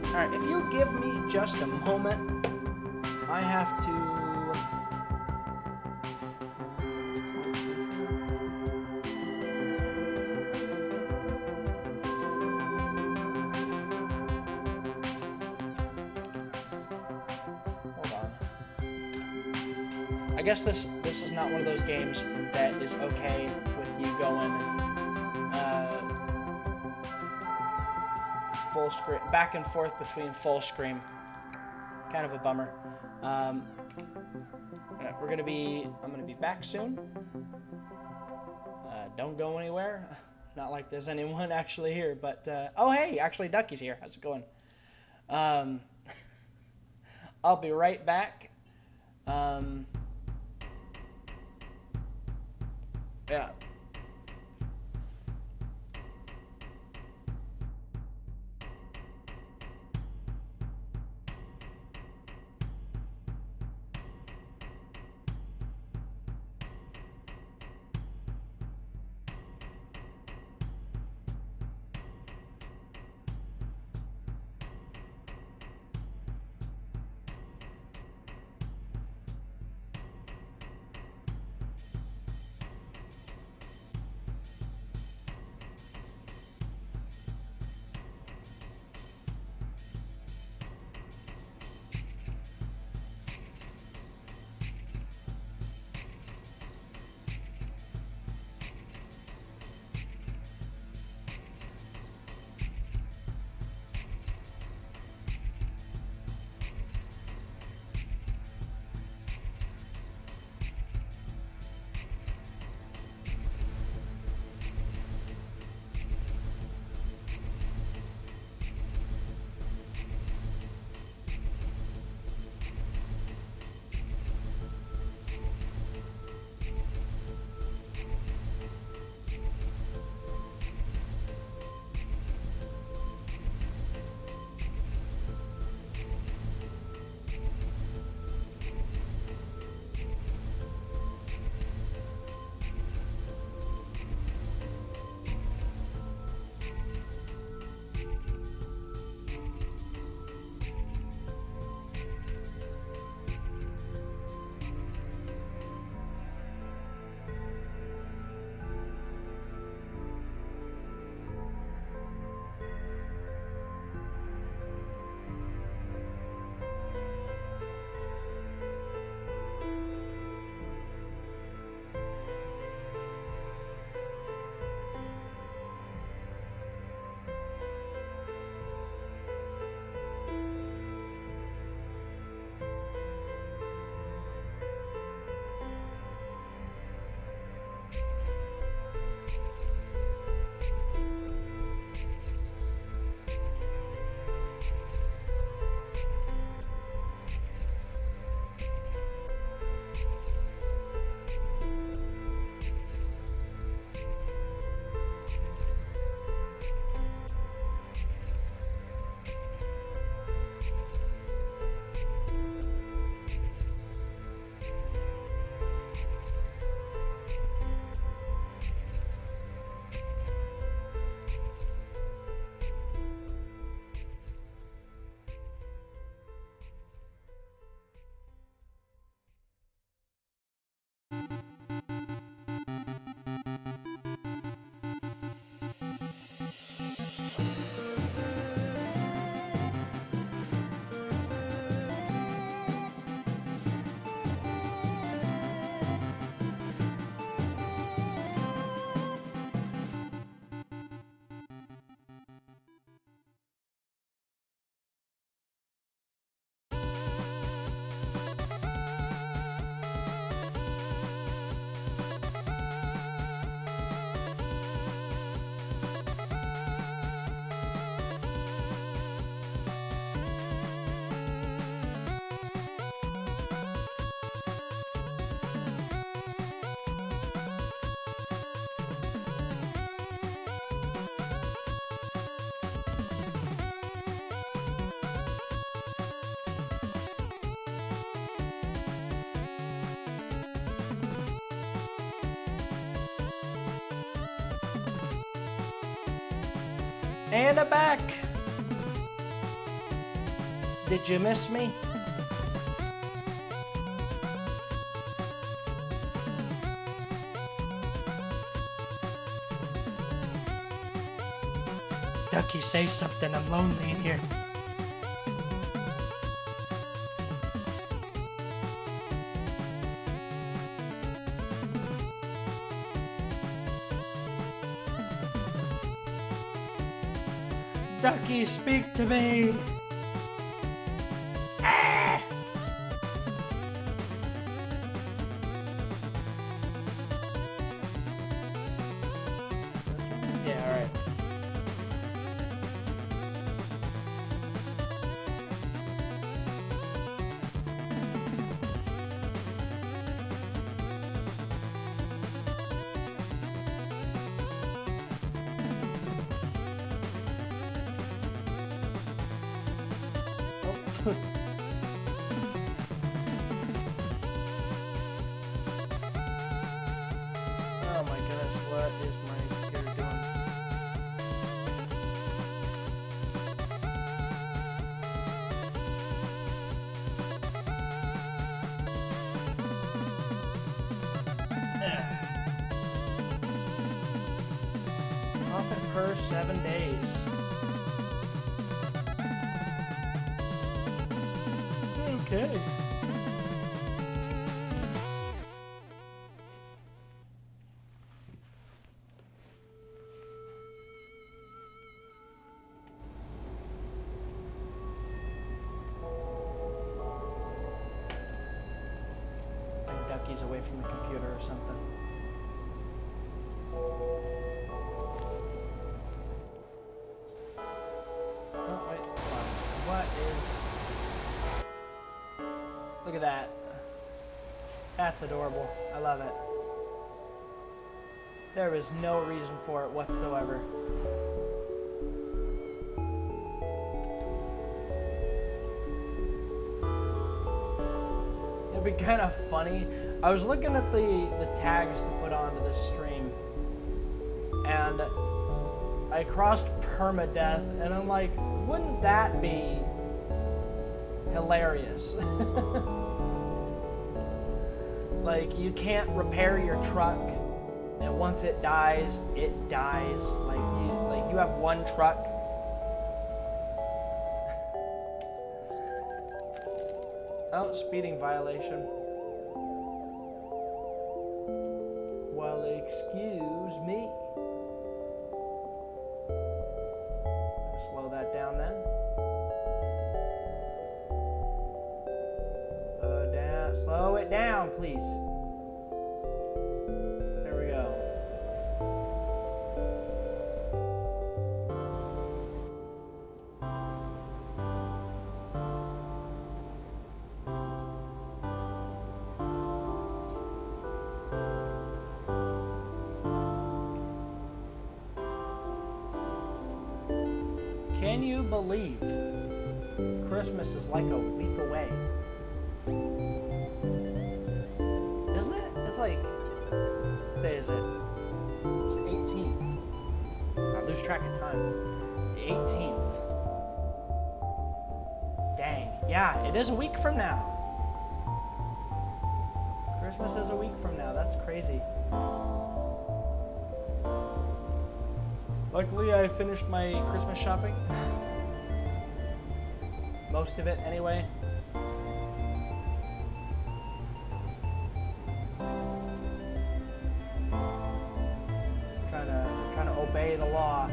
Alright, if you give me just a moment, I have to I guess this is not one of those games that is okay with you going full screen, back and forth between full screen. Kind of a bummer. I'm gonna be back soon. Don't go anywhere. Not like there's anyone actually here, but oh hey, actually Ducky's here. How's it going? I'll be right back. Yeah. And I'm back! Did you miss me? Ducky, say something. I'm lonely in here. Ducky, speak to me! Ah! Yeah, alright. Oh my goodness, what is my computer doing? Profit per 7 days. Okay. Ducky's away from the computer or something. Oh, wait, hold on. What is... Look at that. That's adorable. I love it. There is no reason for it whatsoever. It'd be kind of funny. I was looking at the tags to put onto this stream, and I crossed permadeath, and I'm like, wouldn't that be hilarious? Like, you can't repair your truck, and once it dies, it dies. Like you have one truck. Oh, speeding violation. Well, excuse me. Slow that down then. Slow it down, please. There we go. Can you believe Christmas is like a week away? Isn't it? It's like, what day is it? It's the 18th. I lose track of time. The 18th. Dang. Yeah, it is a week from now. Christmas is a week from now. That's crazy. Luckily, I finished my Christmas shopping. Most of it, anyway. Trying to obey the law.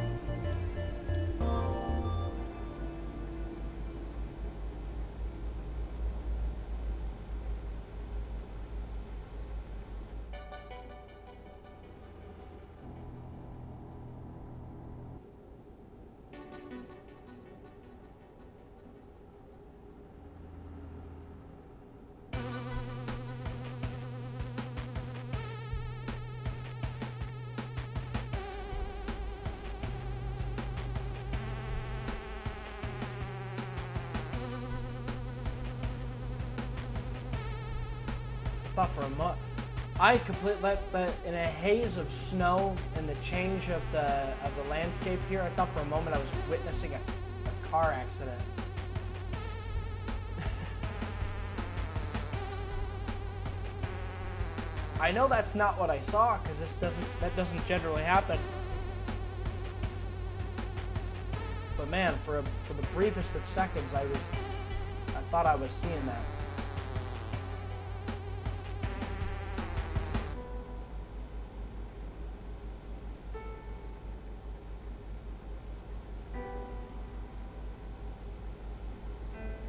Buffer them up. I completely let in a haze of snow and the change of the landscape here. I thought for a moment I was witnessing a car accident. I know that's not what I saw because that doesn't generally happen. But man, for the briefest of seconds, I thought I was seeing that.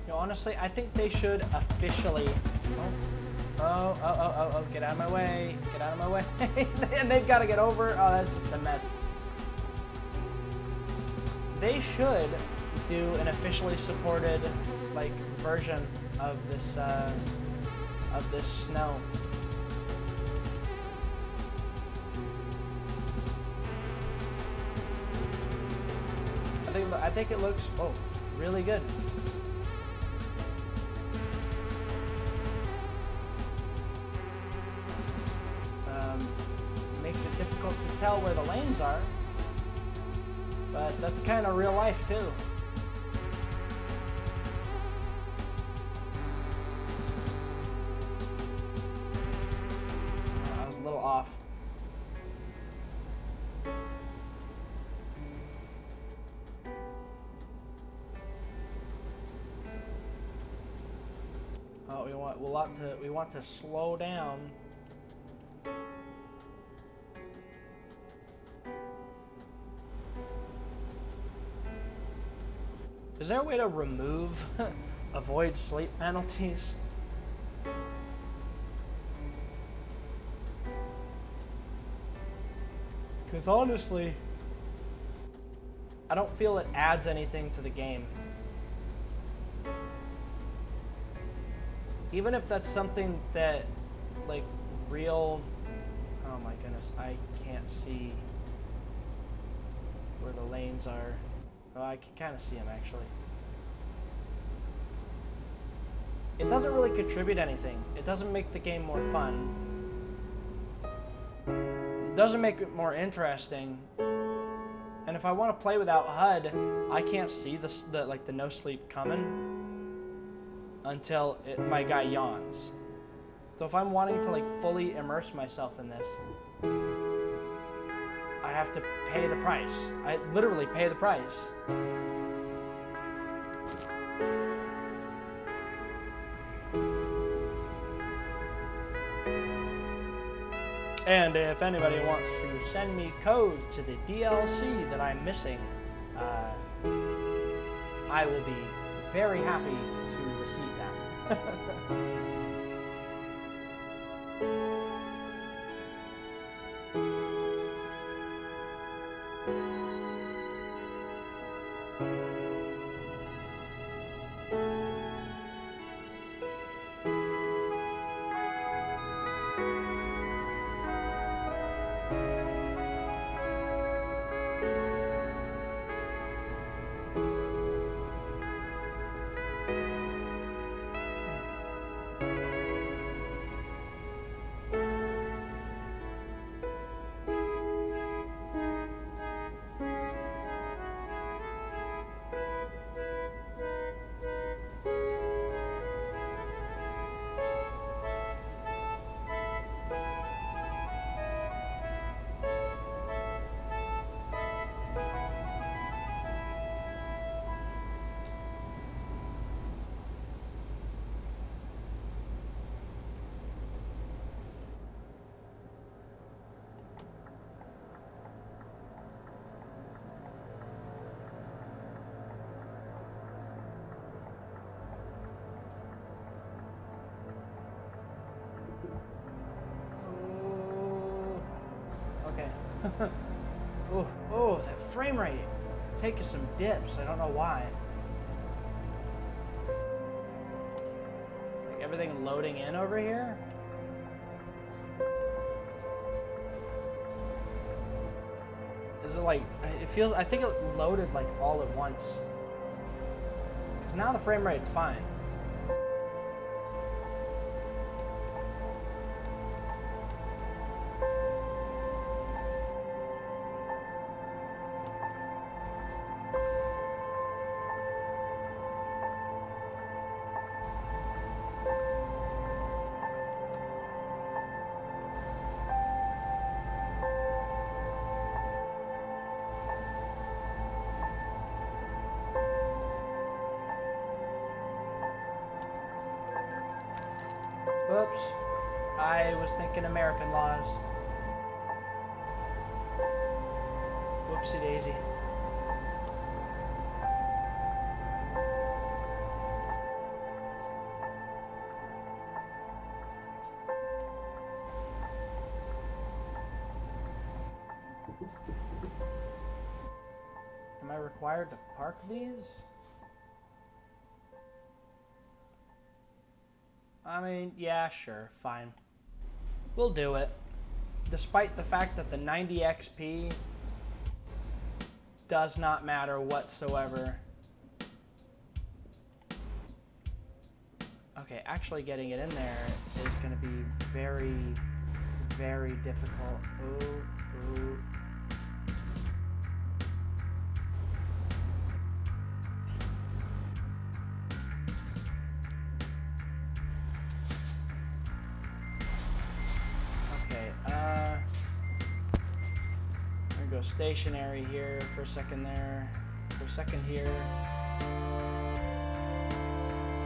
You know, honestly, I think they should officially. Oh, get out of my way. Get out of my way. And they've got to get over. Oh, that's just a mess. They should do an officially supported, like, version of this snow. I think it looks, really good. Makes it difficult to tell where the lanes are, but that's kind of real life too. I was a little off. Oh, we want to slow down. Is there a way to remove avoid sleep penalties? Because honestly, I don't feel it adds anything to the game. Even if that's something that, like, real... Oh my goodness, I can't see where the lanes are. Oh, I can kind of see them, actually. It doesn't really contribute anything. It doesn't make the game more fun. It doesn't make it more interesting. And if I want to play without HUD, I can't see the no sleep coming until my guy yawns. So if I'm wanting to, like, fully immerse myself in this, I have to pay the price. I literally pay the price. And if anybody wants to send me code to the DLC that I'm missing, I will be very happy to receive that. Oh, that frame rate. Taking some dips. I don't know why. Like everything loading in over here. Is it like, it feels, I think it loaded like all at once. Because now the frame rate's fine. Oops. I was thinking American laws. Whoopsie daisy. Am I required to park these? I mean, yeah, sure, fine. We'll do it. Despite the fact that the 90 XP does not matter whatsoever. Okay, actually getting it in there is going to be very, very difficult. Ooh, ooh. Okay, I'm gonna go stationary here for a second there, for a second here.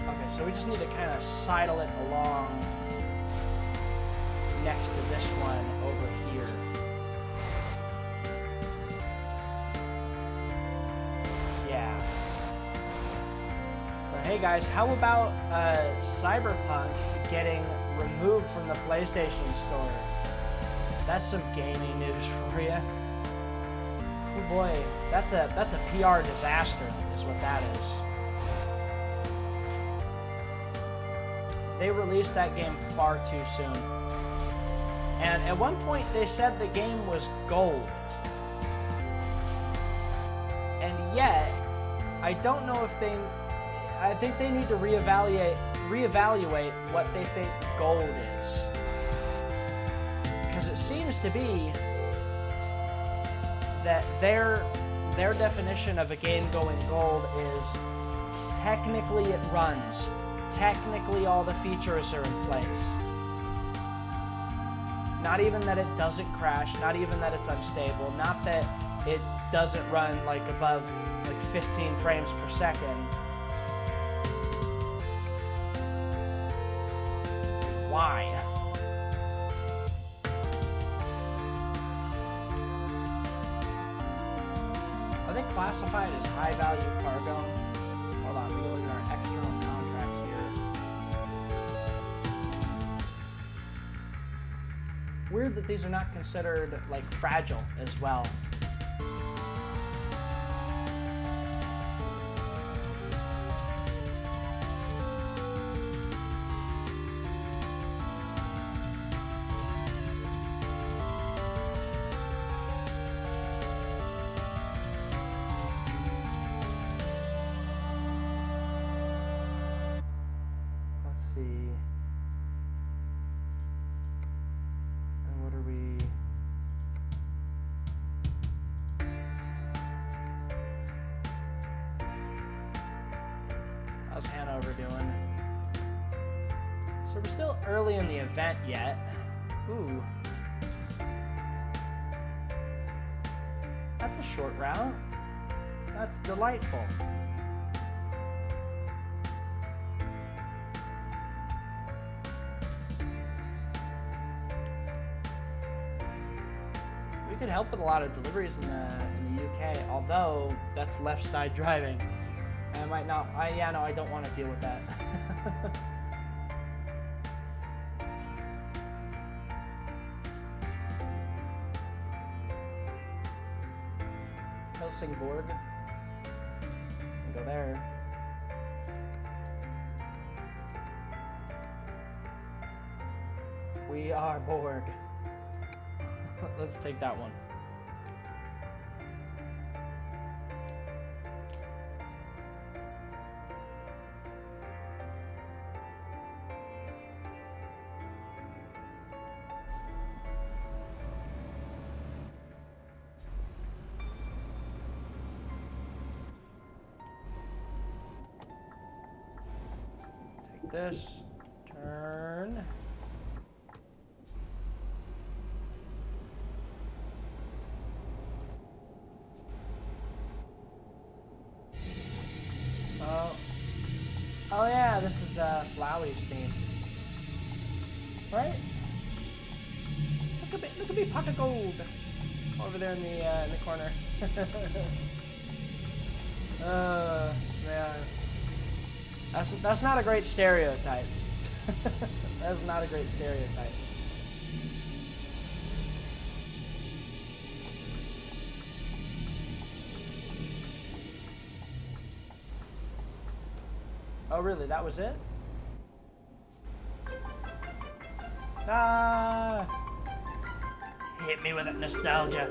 Okay, so we just need to kind of sidle it along next to this one over here. Yeah. But hey guys, how about Cyberpunk getting removed from the PlayStation Store? That's some gaming news for you. Oh boy, that's a PR disaster is what that is. They released that game far too soon. And at one point they said the game was gold. And yet, I don't know if I think they need to reevaluate what they think gold is. Because it seems to be that their definition of a game going gold is technically it runs. Technically all the features are in place. Not even that it doesn't crash, not even that it's unstable, not that it doesn't run like above like 15 frames per second. Why? Are they classified as high value cargo? Hold on, we can look at our external contracts here. Weird that these are not considered like fragile as well. Hanover doing? So we're still early in the event yet. Ooh. That's a short route. That's delightful. We could help with a lot of deliveries in the UK, although that's left side driving. I might not. Yeah, no, I don't want to deal with that. Helsingborg. Go there. We are bored. Let's take that one. This turn. Oh yeah, this is Flowey's team. right? Look at me, pot of gold over there in the corner. Man, that's not a great stereotype. That's not a great stereotype. Oh, really? That was it? Ah! Hit me with that nostalgia.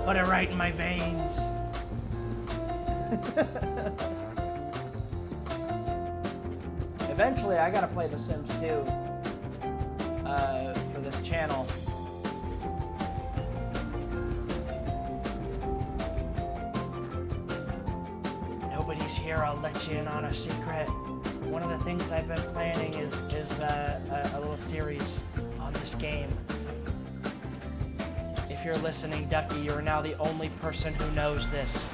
Put it right in my veins. Eventually, I gotta play The Sims 2 for this channel. Nobody's here. I'll let you in on a secret. One of the things I've been planning is a little series on this game. If you're listening, Ducky, you're now the only person who knows this.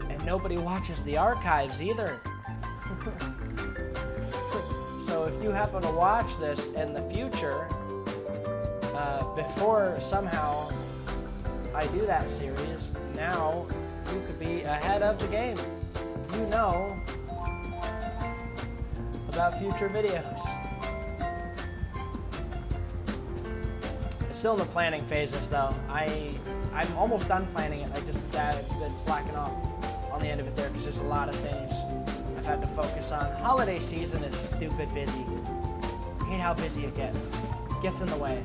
And nobody watches the archives either. So if you happen to watch this in the future, before somehow I do that series, now you could be ahead of the game. You know about future videos. It's still in the planning phases though. I'm almost done planning it. I just been slacking off on the end of it there because there's a lot of things I've had to focus on. Holiday season is stupid busy. I hate how busy it gets. It gets in the way.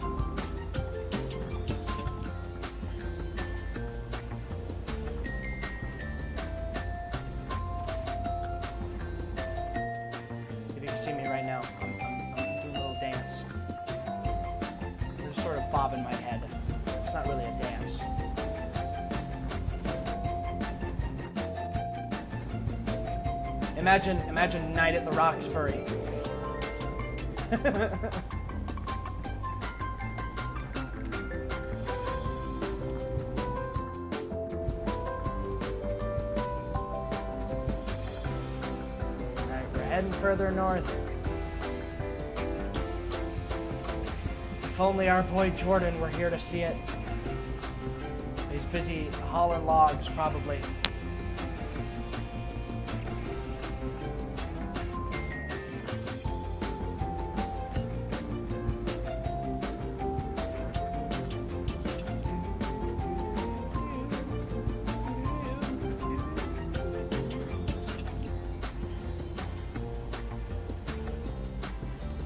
Bob in my head. It's not really a dance. Imagine Night at the Roxbury. Alright, we're heading further north. If only our boy Jordan were here to see it. He's busy hauling logs, probably.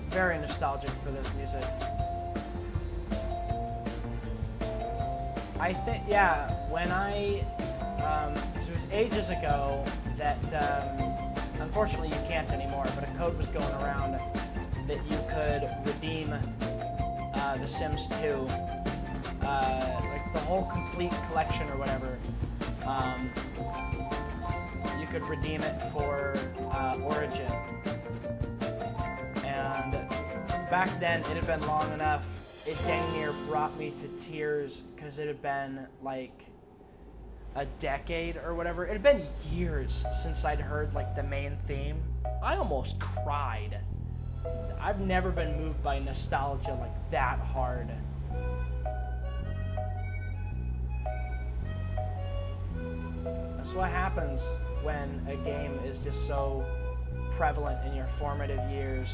Very nostalgic for this music. I think, yeah, when it was ages ago that, unfortunately you can't anymore, but a code was going around that you could redeem The Sims 2, like the whole complete collection or whatever. You could redeem it for Origin. And back then, it had been long enough. It dang near brought me to tears because it had been like a decade or whatever. It had been years since I'd heard like the main theme. I almost cried. I've never been moved by nostalgia like that hard. That's what happens when a game is just so prevalent in your formative years,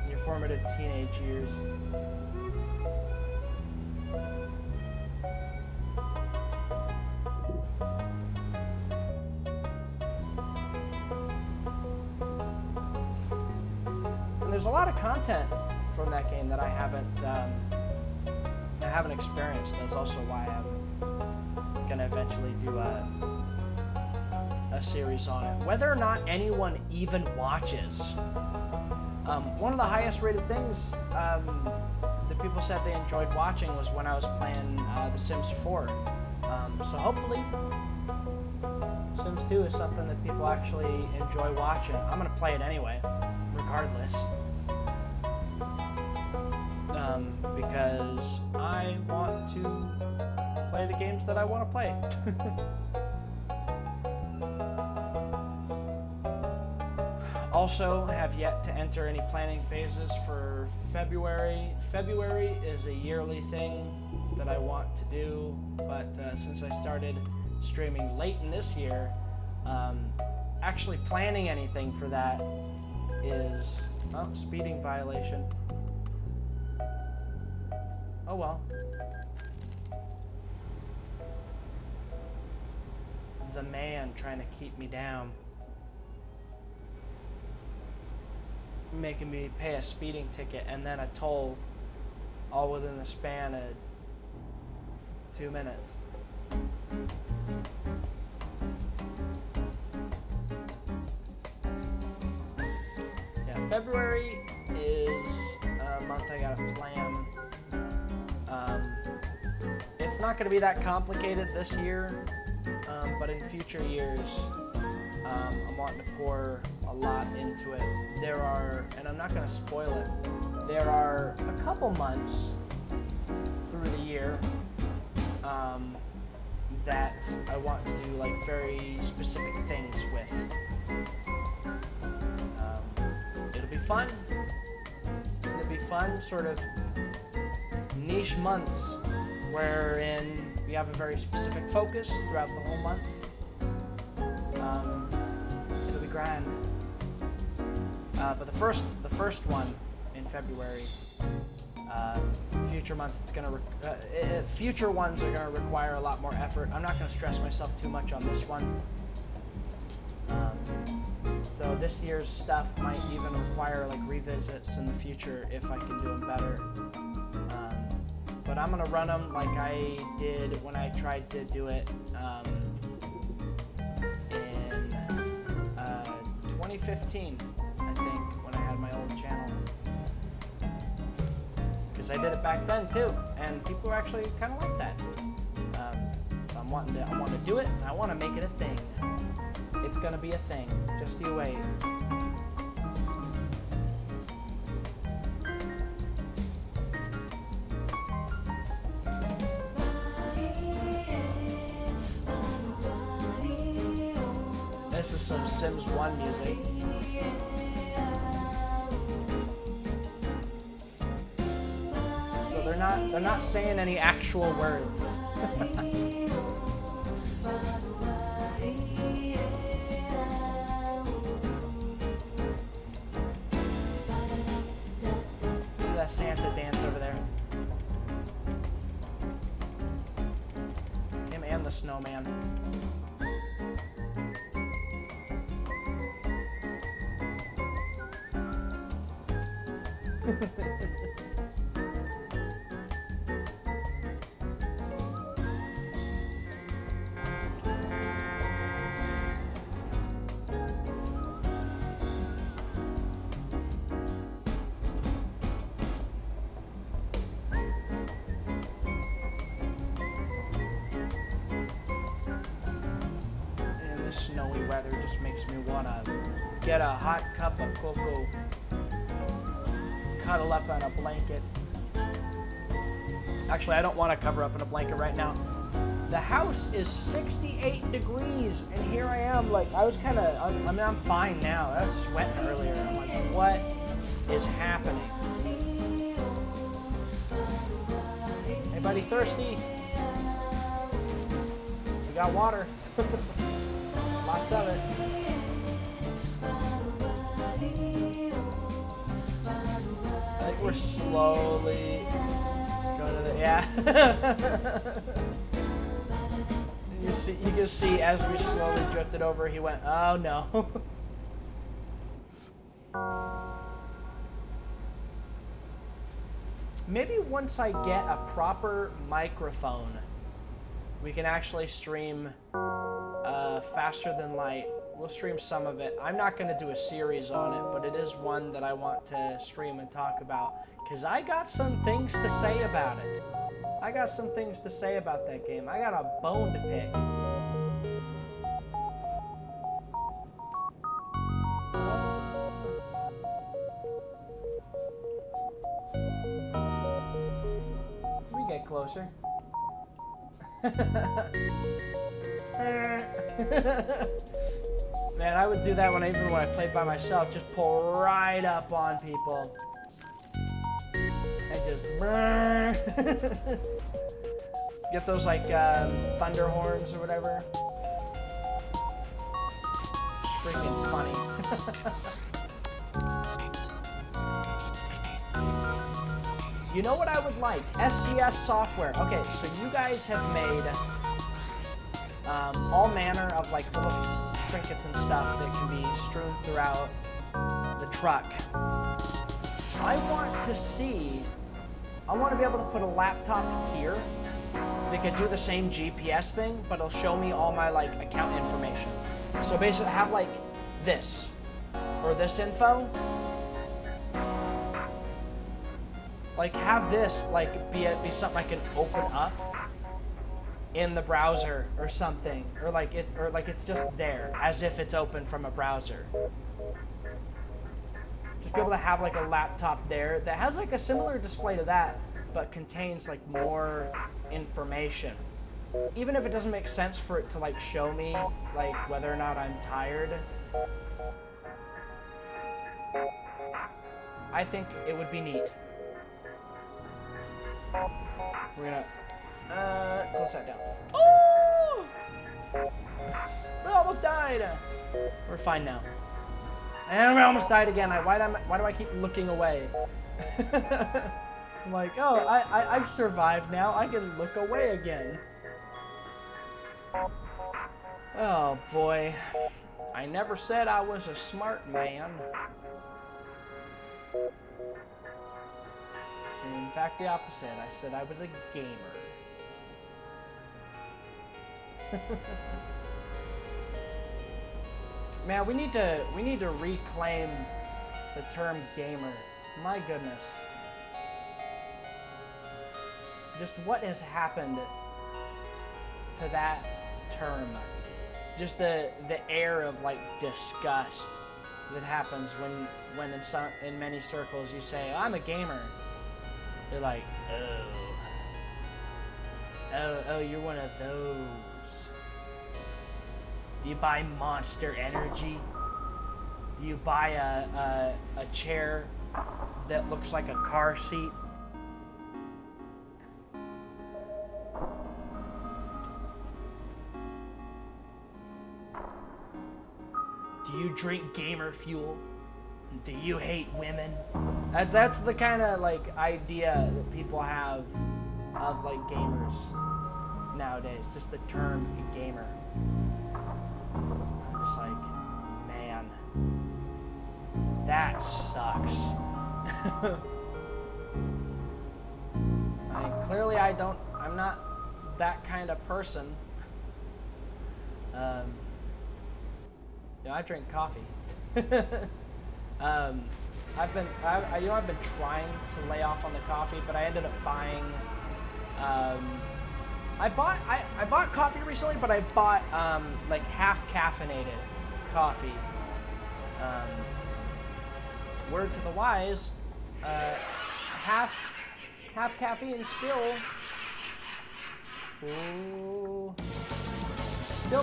in your formative teenage years. And there's a lot of content from that game that I haven't experienced. That's also why I'm gonna eventually do a series on it. Whether or not anyone even watches. One of the highest rated things that people said they enjoyed watching was when I was playing The Sims 4. So hopefully Sims 2 is something that people actually enjoy watching. I'm going to play it anyway, regardless. because I want to play the games that I want to play. Also, have yet to enter any planning phases for February. February is a yearly thing that I want to do, but since I started streaming late in this year, actually planning anything for that is... Oh, speeding violation. Oh well. The man trying to keep me down. Making me pay a speeding ticket and then a toll, all within the span of 2 minutes. Yeah, February is a month I gotta plan. It's not gonna be that complicated this year, but in future years, I'm wanting to pour a lot into it. There are, and I'm not going to spoil it, there are a couple months through the year that I want to do like very specific things with. It'll be fun. It'll be fun, sort of niche months wherein we have a very specific focus throughout the whole month. It'll be grand. But the first one in February, future months, future ones are gonna require a lot more effort. I'm not gonna stress myself too much on this one. So this year's stuff might even require like revisits in the future if I can do them better. But I'm gonna run them like I did when I tried to do it in 2015, I think, when I had my old channel. Because I did it back then too, and people actually kind of like that. So I want to do it, and I want to make it a thing. It's gonna be a thing. Just you wait. This is some Sims 1 music. So they're not saying any actual words. Do that Santa dance over there. Him and the snowman. And this snowy weather just makes me want to get a hot cup of cocoa, cuddle up on a blanket. Actually, I don't want to cover up in a blanket right now. The house is 68 degrees, and here I am, like, I mean, I'm fine now. I was sweating earlier. I'm like, what is happening? Anybody thirsty? We got water. Lots of it. I think we're slowly going to the, yeah. You can see as we slowly drifted over, he went, oh no. Maybe once I get a proper microphone, we can actually stream faster than light. We'll stream some of it. I'm not going to do a series on it, but it is one that I want to stream and talk about, because I got some things to say about it. I got some things to say about that game. I got a bone to pick. closer. Man, I would do that even when I played by myself. Just pull right up on people. And just get those like thunder horns or whatever. It's freaking funny. You know what I would like? SCS software. Okay, so you guys have made all manner of like little trinkets and stuff that can be strewn throughout the truck. I want to be able to put a laptop here that could do the same GPS thing, but it'll show me all my like account information. So basically have like this, or this info. Like have this like be something I can open up in the browser or something, or like it's just there as if it's open from a browser. Just be able to have like a laptop there that has like a similar display to that, but contains like more information. Even if it doesn't make sense for it to like show me like whether or not I'm tired, I think it would be neat. We're gonna close that down. Oh! We almost died. We're fine now. And we almost died again. Why do I keep looking away? I'm like, oh, I've survived now. I can look away again. Oh boy. I never said I was a smart man. In fact, the opposite. I said I was a gamer. Man, we need to reclaim the term gamer. My goodness. Just what has happened to that term? Just the air of like disgust that happens when in many circles you say, I'm a gamer. They're like, oh, you're one of those. You buy Monster Energy. You buy a chair that looks like a car seat. Do you drink gamer fuel? Do you hate women? That's the kind of like idea that people have of like gamers nowadays. Just the term gamer. I'm just like, man, that sucks. I mean, clearly I'm not that kind of person. I drink coffee. I've been trying to lay off on the coffee, but I ended up buying. I bought coffee recently, but I bought like half caffeinated coffee. Word to the wise, half caffeine still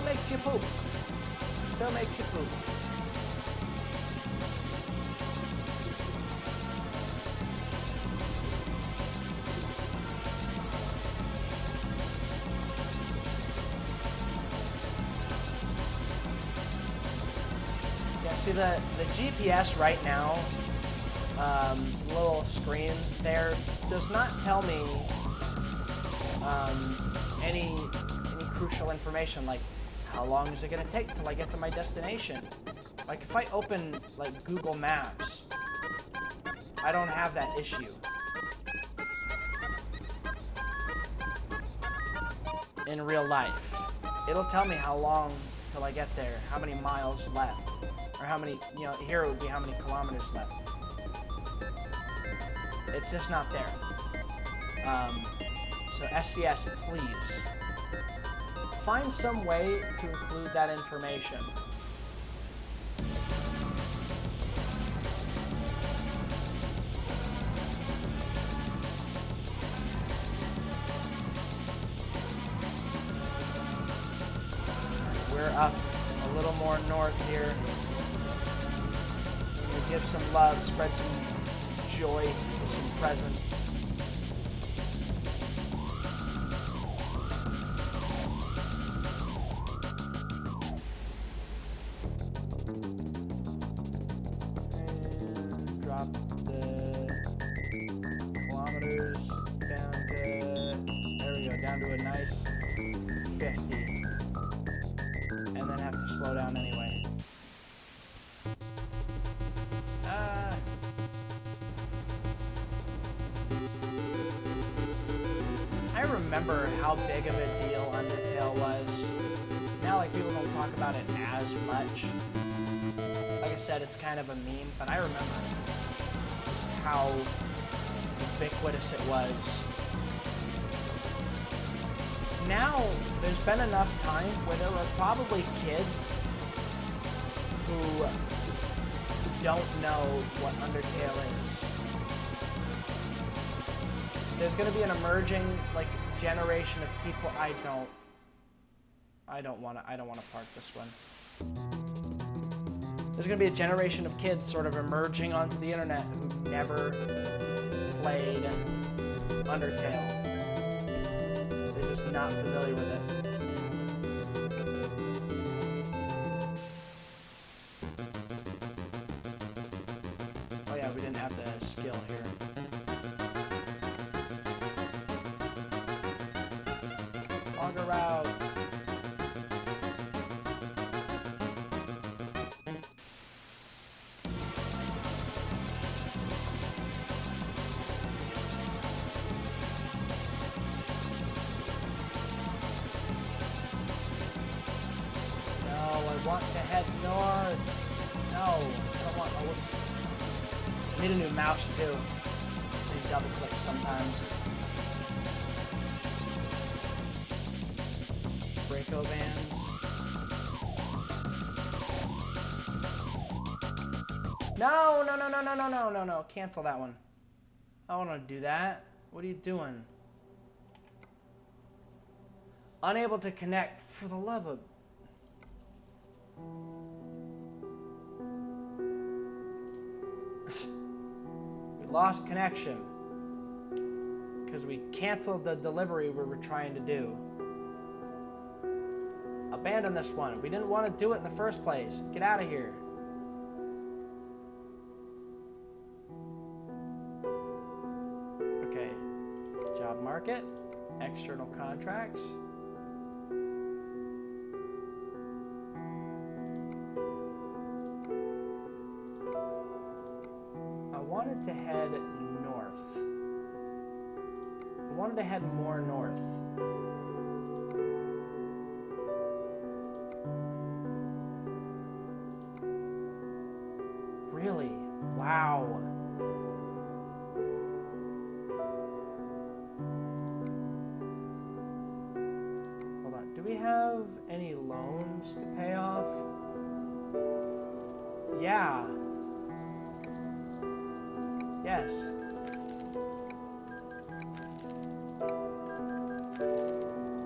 makes you poop. Still makes you poop. See the GPS right now, little screen there does not tell me any crucial information, like how long is it going to take till I get to my destination. Like if I open like Google Maps, I don't have that issue. In real life, it'll tell me how long till I get there, how many miles left. Or how many, here it would be how many kilometers left. It's just not there. So SCS, please, find some way to include that information. up a little more north here. We'll give some love, spread some joy, some presents. And drop the kilometers down to, there we go, down to a nice 50. And then have to slow down anyway. I remember how big of a deal Undertale was. Now, like, people don't talk about it as much. Like I said, it's kind of a meme, but I remember how ubiquitous it was. Now, there's been enough time where there are probably kids who don't know what Undertale is. There's going to be an emerging, like, generation of people. I don't want to park this one. There's going to be a generation of kids sort of emerging onto the internet who never played Undertale. They're just not familiar with it. Oh yeah, we didn't have the skill here. Longer route. I want to head north. No, I don't want. I need a new mouse too. They double click sometimes. Braco van. No. Cancel that one. I don't want to do that. What are you doing? Unable to connect. For the love of... We lost connection because we canceled the delivery we were trying to do. Abandon this one. We didn't want to do it in the first place. Get out of here. Okay. Job market. External contracts. I wanted to head north. I wanted to head more north. Really? Wow. Hold on. Do we have any loans to pay off? Yeah. Yes.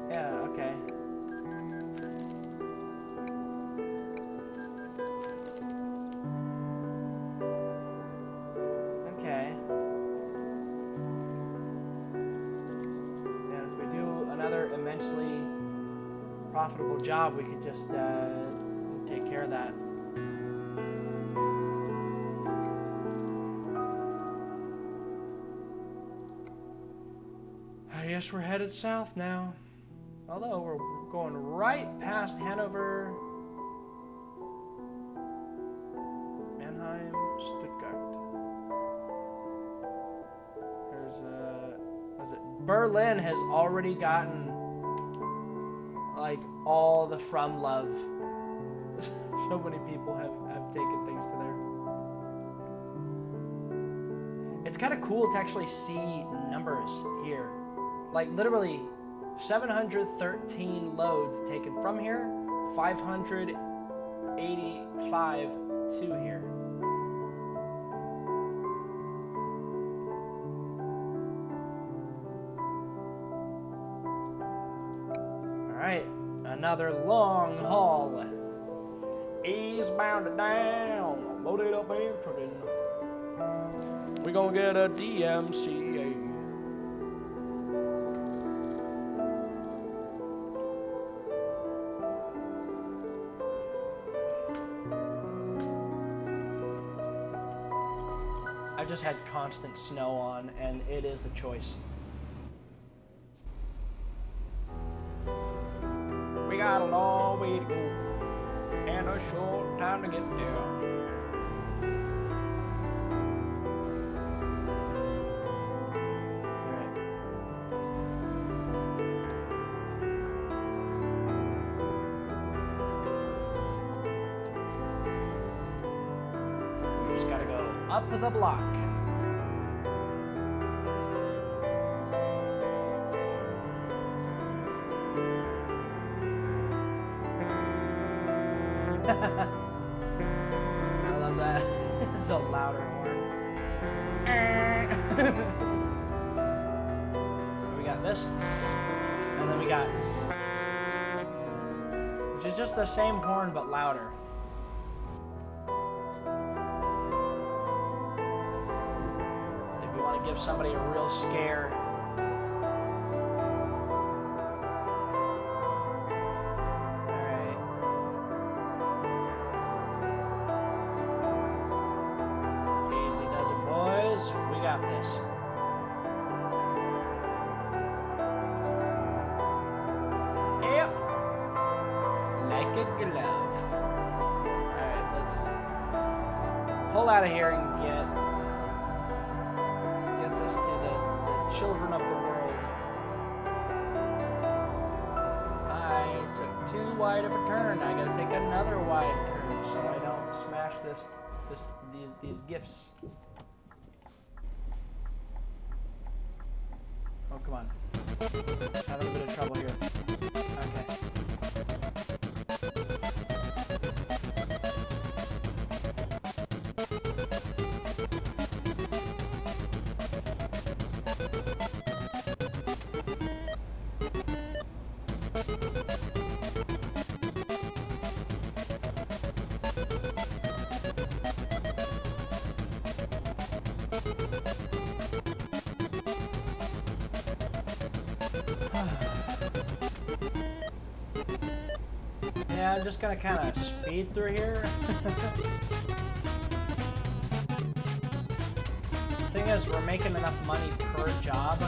Yeah, okay. Okay. And if we do another immensely profitable job, we could just take care of that. I guess we're headed south now. Although we're going right past Hanover, Mannheim, Stuttgart. Was it Berlin has already gotten like all the From love. So many people have taken things to there. It's kind of cool to actually see numbers here. Like literally 713 loads taken from here, 585 to here. All right, another long haul. Eastbound and down, loaded up and trucking. We gonna get a DMCA. I just had constant snow on, and it is a choice. We got a long way to go, and a short time to get there. Alright. We just gotta go up the block. I love that. It's a louder horn. We got this, and then we got, which is just the same horn but louder. If you want to give somebody a real scare. Out of here and get this to the children of the world. I took too wide of a turn. I gotta take another wide turn so I don't smash these gifts. Oh, come on. Having a bit of trouble here. Okay. Yeah, I'm just gonna kind of speed through here. Thing is, we're making enough money per job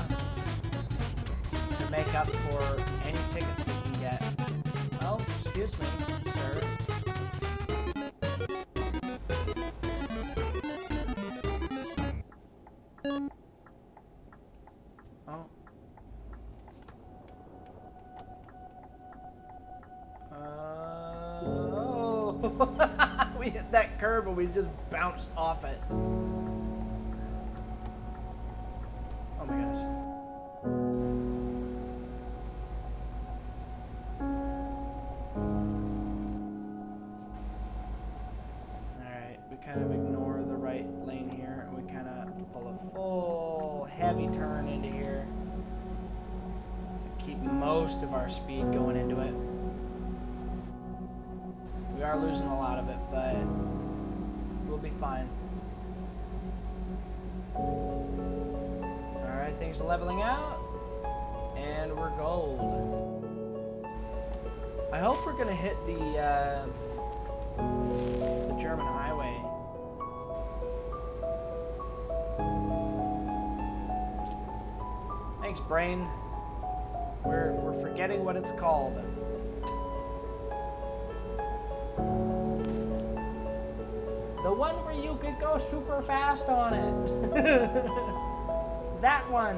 to make up for any tickets we can get. Oh, excuse me, sir. Oh. We hit that curb and we just bounced off it. Oh my goodness. Alright, we kind of ignore the right lane here and we kind of pull a full heavy turn into here to keep most of our speed going into it. We are losing a lot of it, but we'll be fine. Alright, things are leveling out, and we're gold. I hope we're gonna hit the German highway. Thanks, brain. We're forgetting what it's called. The one where you could go super fast on it. That one.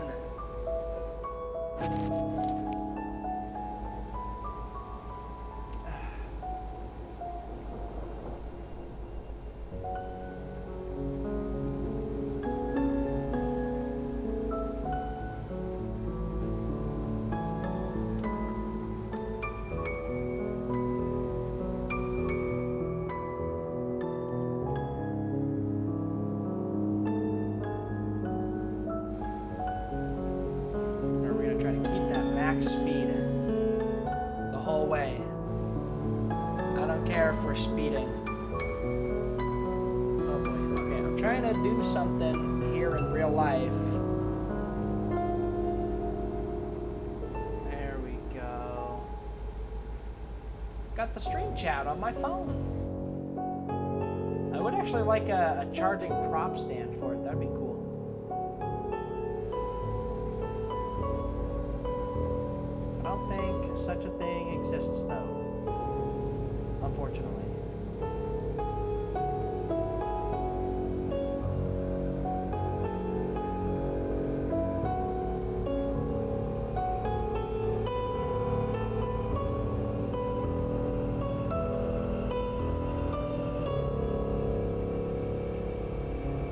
we're speeding. Oh boy. Okay, I'm trying to do something here in real life. There we go. Got the stream chat on my phone. I would actually like a charging prop stand for it. That'd be cool. I don't think such a thing exists, though. Unfortunately.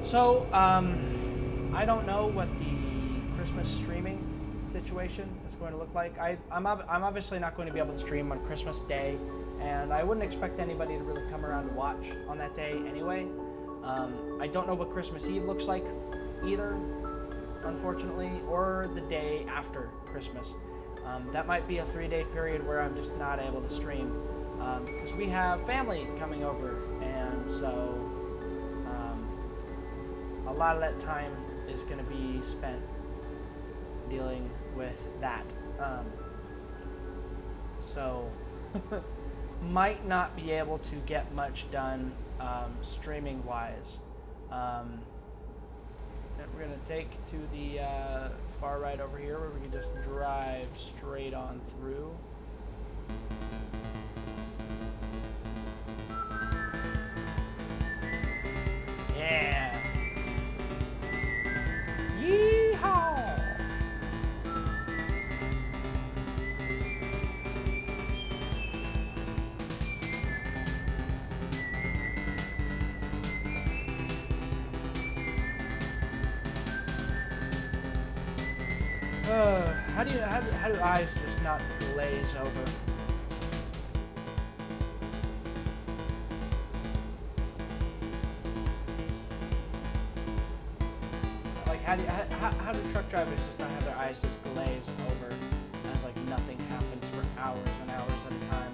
So, I don't know what the Christmas streaming situation is going to look like. I'm obviously not going to be able to stream on Christmas Day, and I wouldn't expect anybody to really come around to watch on that day anyway. I don't know what Christmas Eve looks like either, unfortunately, or the day after Christmas. That might be a 3-day period where I'm just not able to stream, because we have family coming over, and so a lot of that time is going to be spent dealing with that. So might not be able to get much done streaming wise. And we're going to take to the far right over here where we can just drive straight on through. Yeah. Yeehaw! How do eyes just not glaze over? Like how do truck drivers just not have their eyes just glaze over as like nothing happens for hours and hours at a time?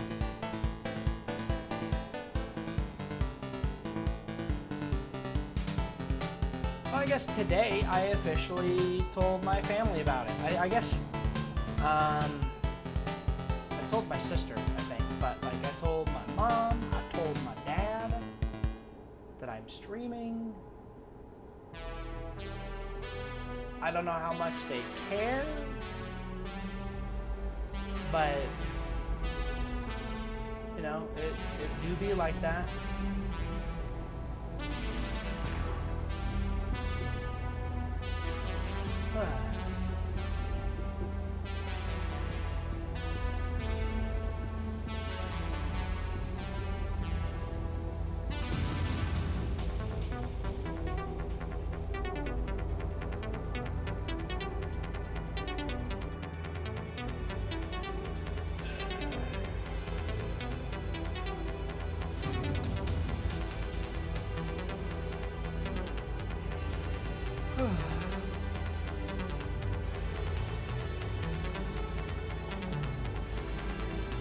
Well, I guess today I officially told my family about it. I guess I told my sister, I think, but like I told my mom, I told my dad that I'm streaming. I don't know how much they care, but you know, it do be like that.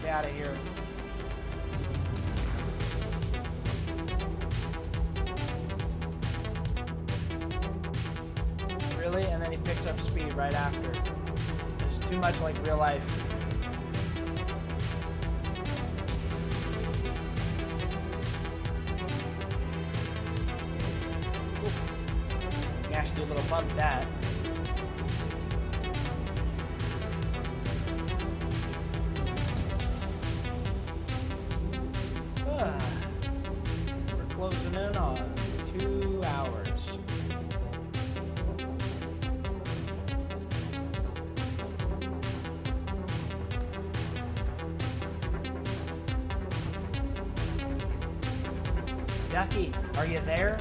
Get out of here. Really? And then he picks up speed right after. It's too much like real life. Ooh. Nasty little bump that. We're closing in on 2 hours. Ducky, are you there?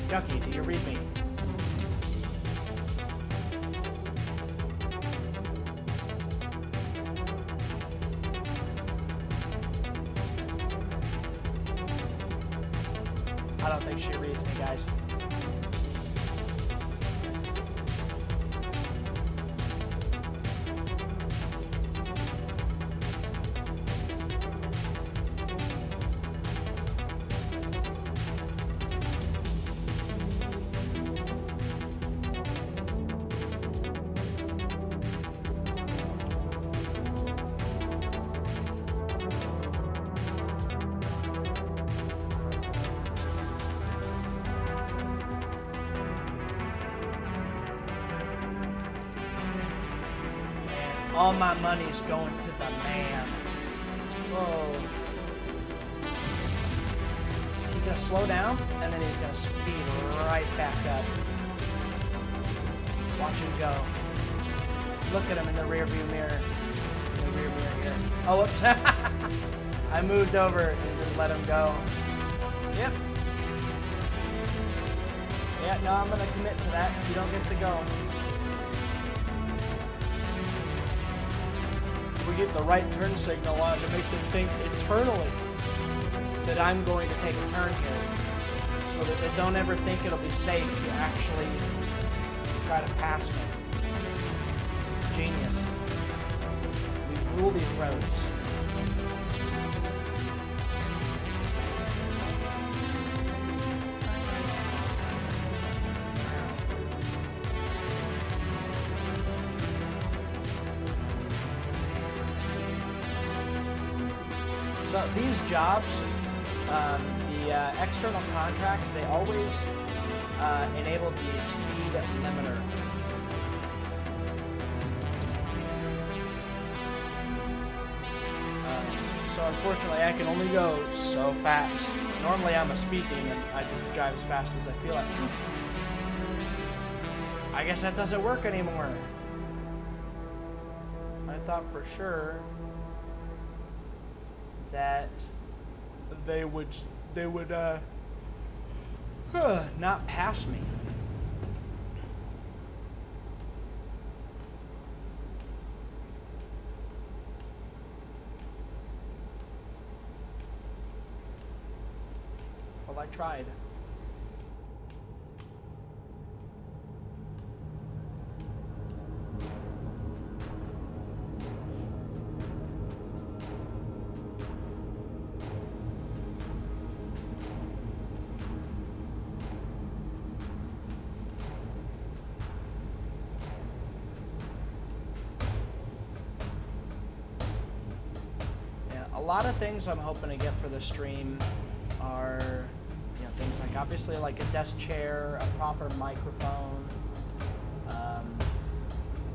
Ducky, do you read me? I don't think she reads me, guys. All my money's going to the man. Whoa. He's gonna slow down, and then he's gonna speed right back up. Watch him go. Look at him in the rear view mirror. In the rear mirror here. Oh, whoops. I moved over and just let him go. Yep. Yeah, no, I'm gonna commit to that. You don't get to go. We get the right turn signal on to make them think eternally that I'm going to take a turn here, so that they don't ever think it'll be safe to actually try to pass me. Genius. We rule these roads. So these jobs, the external contracts, they always enable the speed limiter. So unfortunately, I can only go so fast. Normally I'm a speed demon. I just drive as fast as I feel like. I guess that doesn't work anymore. I thought for sure that they would not pass me. Well, I tried. A lot of things I'm hoping to get for the stream are, things like obviously like a desk chair, a proper microphone.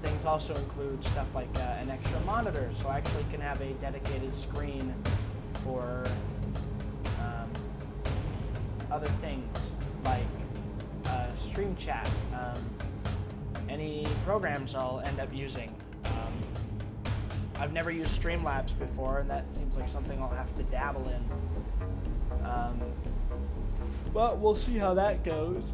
Things also include stuff like an extra monitor, so I actually can have a dedicated screen for other things like stream chat, any programs I'll end up using. I've never used Streamlabs before, and that seems like something I'll have to dabble in. But we'll see how that goes.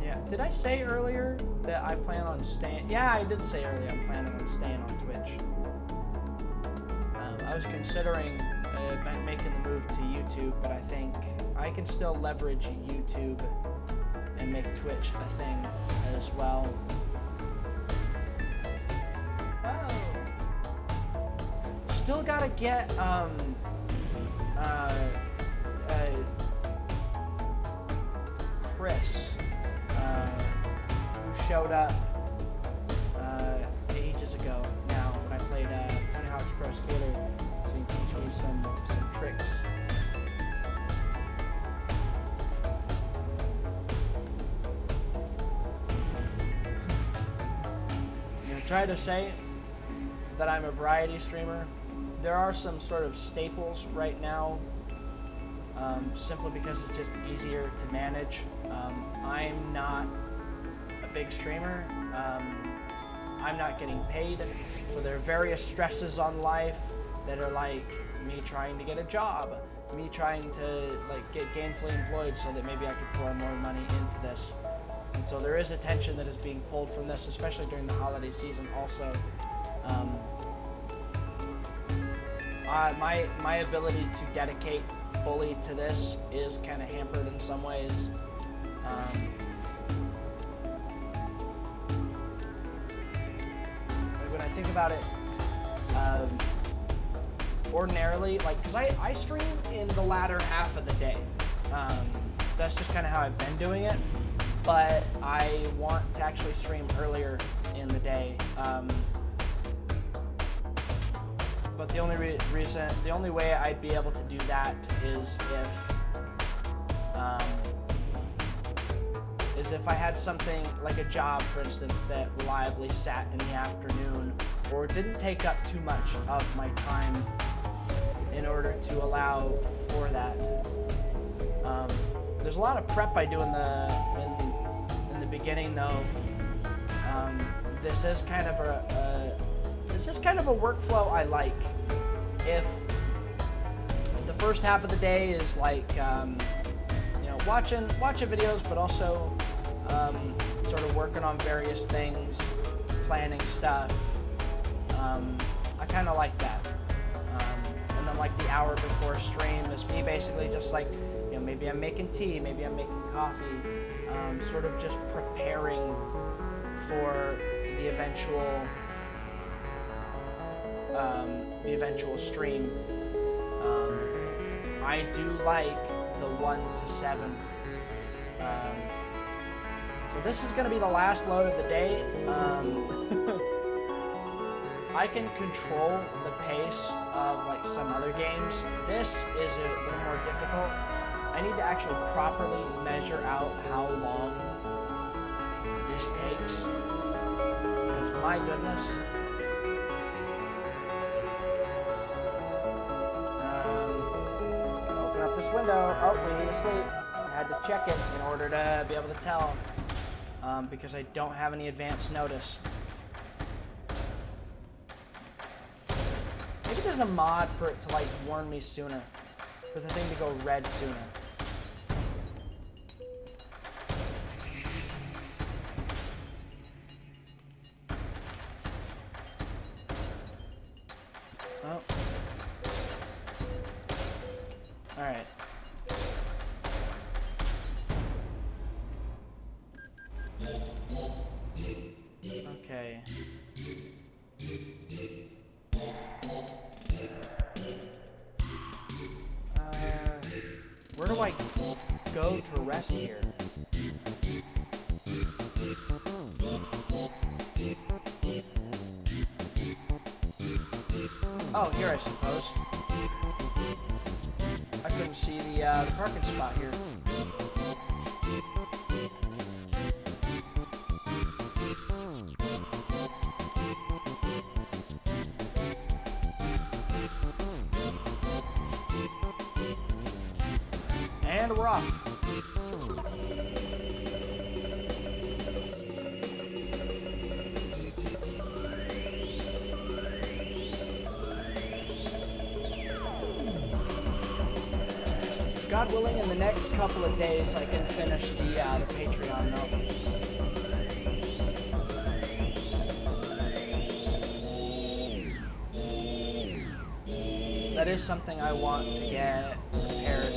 Yeah, did I say earlier that I plan on staying? Yeah, I did say earlier I'm planning on staying on Twitch. I was considering making the move to YouTube, but I think I can still leverage YouTube and make Twitch a thing as well. Oh. Still gotta get Chris, who showed up ages ago now when I played Tony Hawk's Pro Skater, so he can teach me some tricks. Try to say that I'm a variety streamer. There are some sort of staples right now, simply because it's just easier to manage. I'm not a big streamer. I'm not getting paid, so there are various stresses on life that are like me trying to get a job, me trying to get gainfully employed so that maybe I could pour more money into this. And so there is a tension that is being pulled from this, especially during the holiday season also. My ability to dedicate fully to this is kind of hampered in some ways. When I think about it, ordinarily, because I stream in the latter half of the day. That's just kind of how I've been doing it. But I want to actually stream earlier in the day. But the only way I'd be able to do that is if is if I had something like a job, for instance, that reliably sat in the afternoon or didn't take up too much of my time in order to allow for that. There's a lot of prep I do in the beginning, though. This is kind of a workflow I like. If the first half of the day is like you know, watching videos, but also sort of working on various things, planning stuff. I kind of like that. And then like the hour before stream is me basically just like, you know, maybe I'm making tea, maybe I'm making coffee, sort of just preparing for the eventual stream. I do like the 1 to 7. So this is going to be the last load of the day. I can control the pace of like some other games. This is a little more difficult. I need to actually properly measure out how long this takes. Because my goodness. Open up this window. Oh, we need to sleep. I had to check it in order to be able to tell. Because I don't have any advance notice. Maybe there's a mod for it to like warn me sooner. For the thing to go red sooner. Oh. Alright. Okay. Where do I go to rest here? Oh, here I suppose. I couldn't see the parking spot here. And we're off. God willing, in the next couple of days, I can finish the Patreon note. That is something I want to get prepared.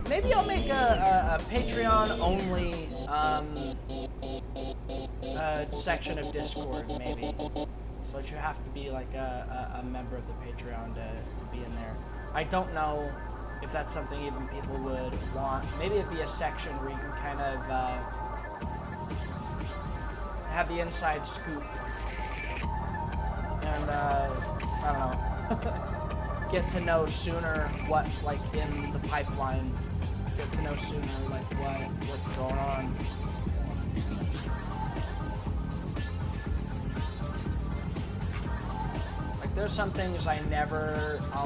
Maybe I'll make a Patreon-only section of Discord, maybe. So that you have to be like a member of the Patreon to be in there. I don't know if that's something even people would want. Maybe it'd be a section where you can kind of have the inside scoop. And, I don't know. Get to know sooner what's like in the pipeline. Get to know sooner like what's going on. Like there's some things I'll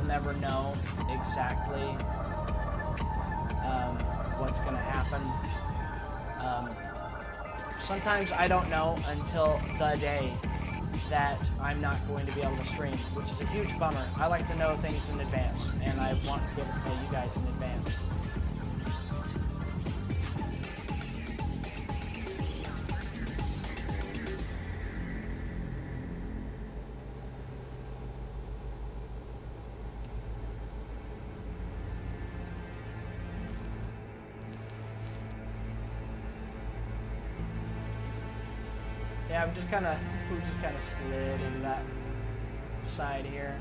never know exactly what's gonna happen. Sometimes I don't know until the day that I'm not going to be able to stream, which is a huge bummer. I like to know things in advance, and I want to be able to tell you guys in advance. Yeah, I'm just kind of slid into that side here.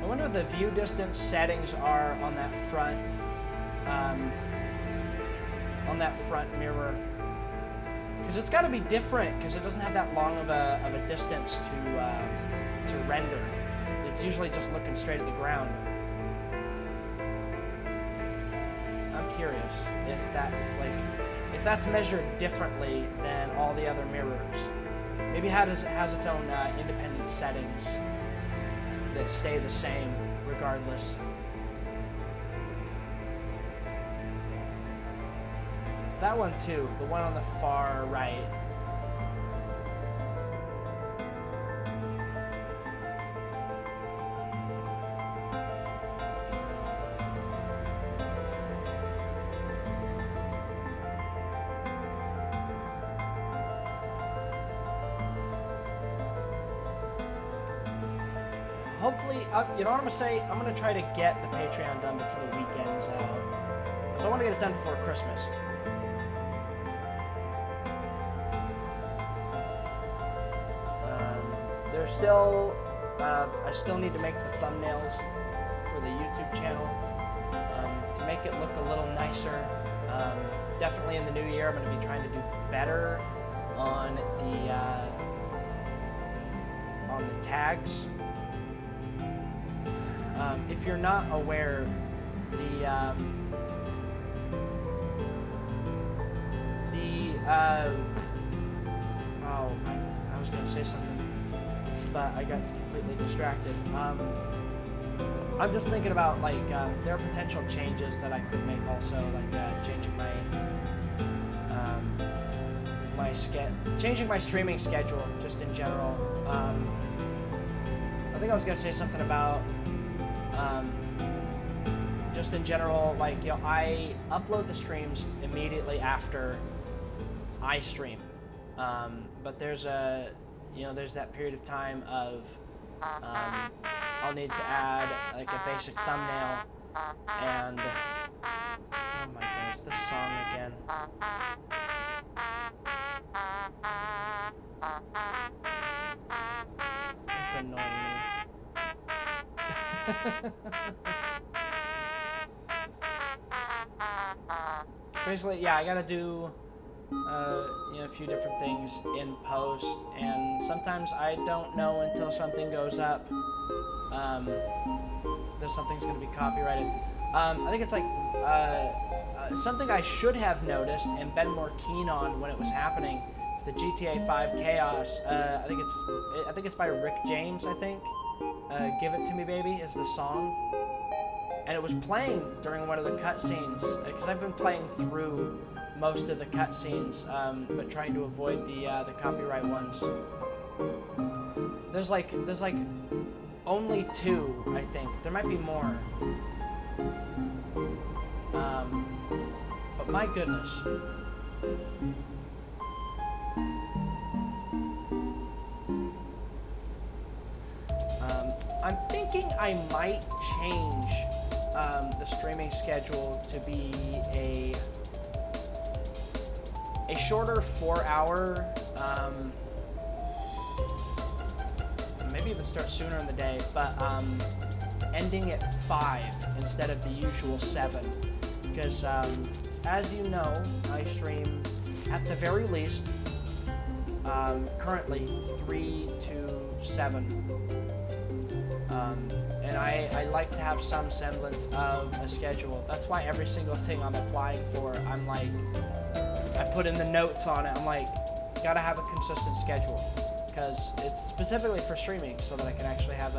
I wonder what the view distance settings are on that front mirror. Because it's got to be different, because it doesn't have that long of a distance to render. It's usually just looking straight at the ground. I'm curious if that's measured differently than all the other mirrors. Maybe it has its own independent settings that stay the same regardless. That one too, the one on the far right. Hopefully, you know what I'm gonna say? I'm gonna try to get the Patreon done before the weekend's out. So I want to get it done before Christmas. There's still, I still need to make the thumbnails for the YouTube channel to make it look a little nicer. Definitely in the new year, I'm going to be trying to do better on the tags. If you're not aware, oh, I was going to say something, but I got completely distracted. I'm just thinking about, like, there are potential changes that I could make also, like changing changing my streaming schedule, just in general. I think I was going to say something about, just in general, like, you know, I upload the streams immediately after I stream. But there's there's that period of time of, I'll need to add, like, a basic thumbnail, and, oh my goodness, this song again. It's annoying me. Basically, yeah, I gotta do, a few different things in post, and sometimes I don't know until something goes up that something's going to be copyrighted. I think it's like something I should have noticed and been more keen on when it was happening. The GTA 5 Chaos. I think it's by Rick James. I think. "Give It to Me, Baby" is the song, and it was playing during one of the cutscenes because I've been playing through most of the cutscenes, but trying to avoid the copyright ones. There's like only 2, I think. There might be more. But my goodness. I'm thinking I might change the streaming schedule to be a shorter 4-hour, maybe even start sooner in the day, but ending at 5 instead of the usual 7, because as you know, I stream at the very least currently 3 to 7, and I like to have some semblance of a schedule. That's why every single thing I'm applying for, I'm like, I put in the notes on it. I'm like, gotta have a consistent schedule, because it's specifically for streaming, so that I can actually have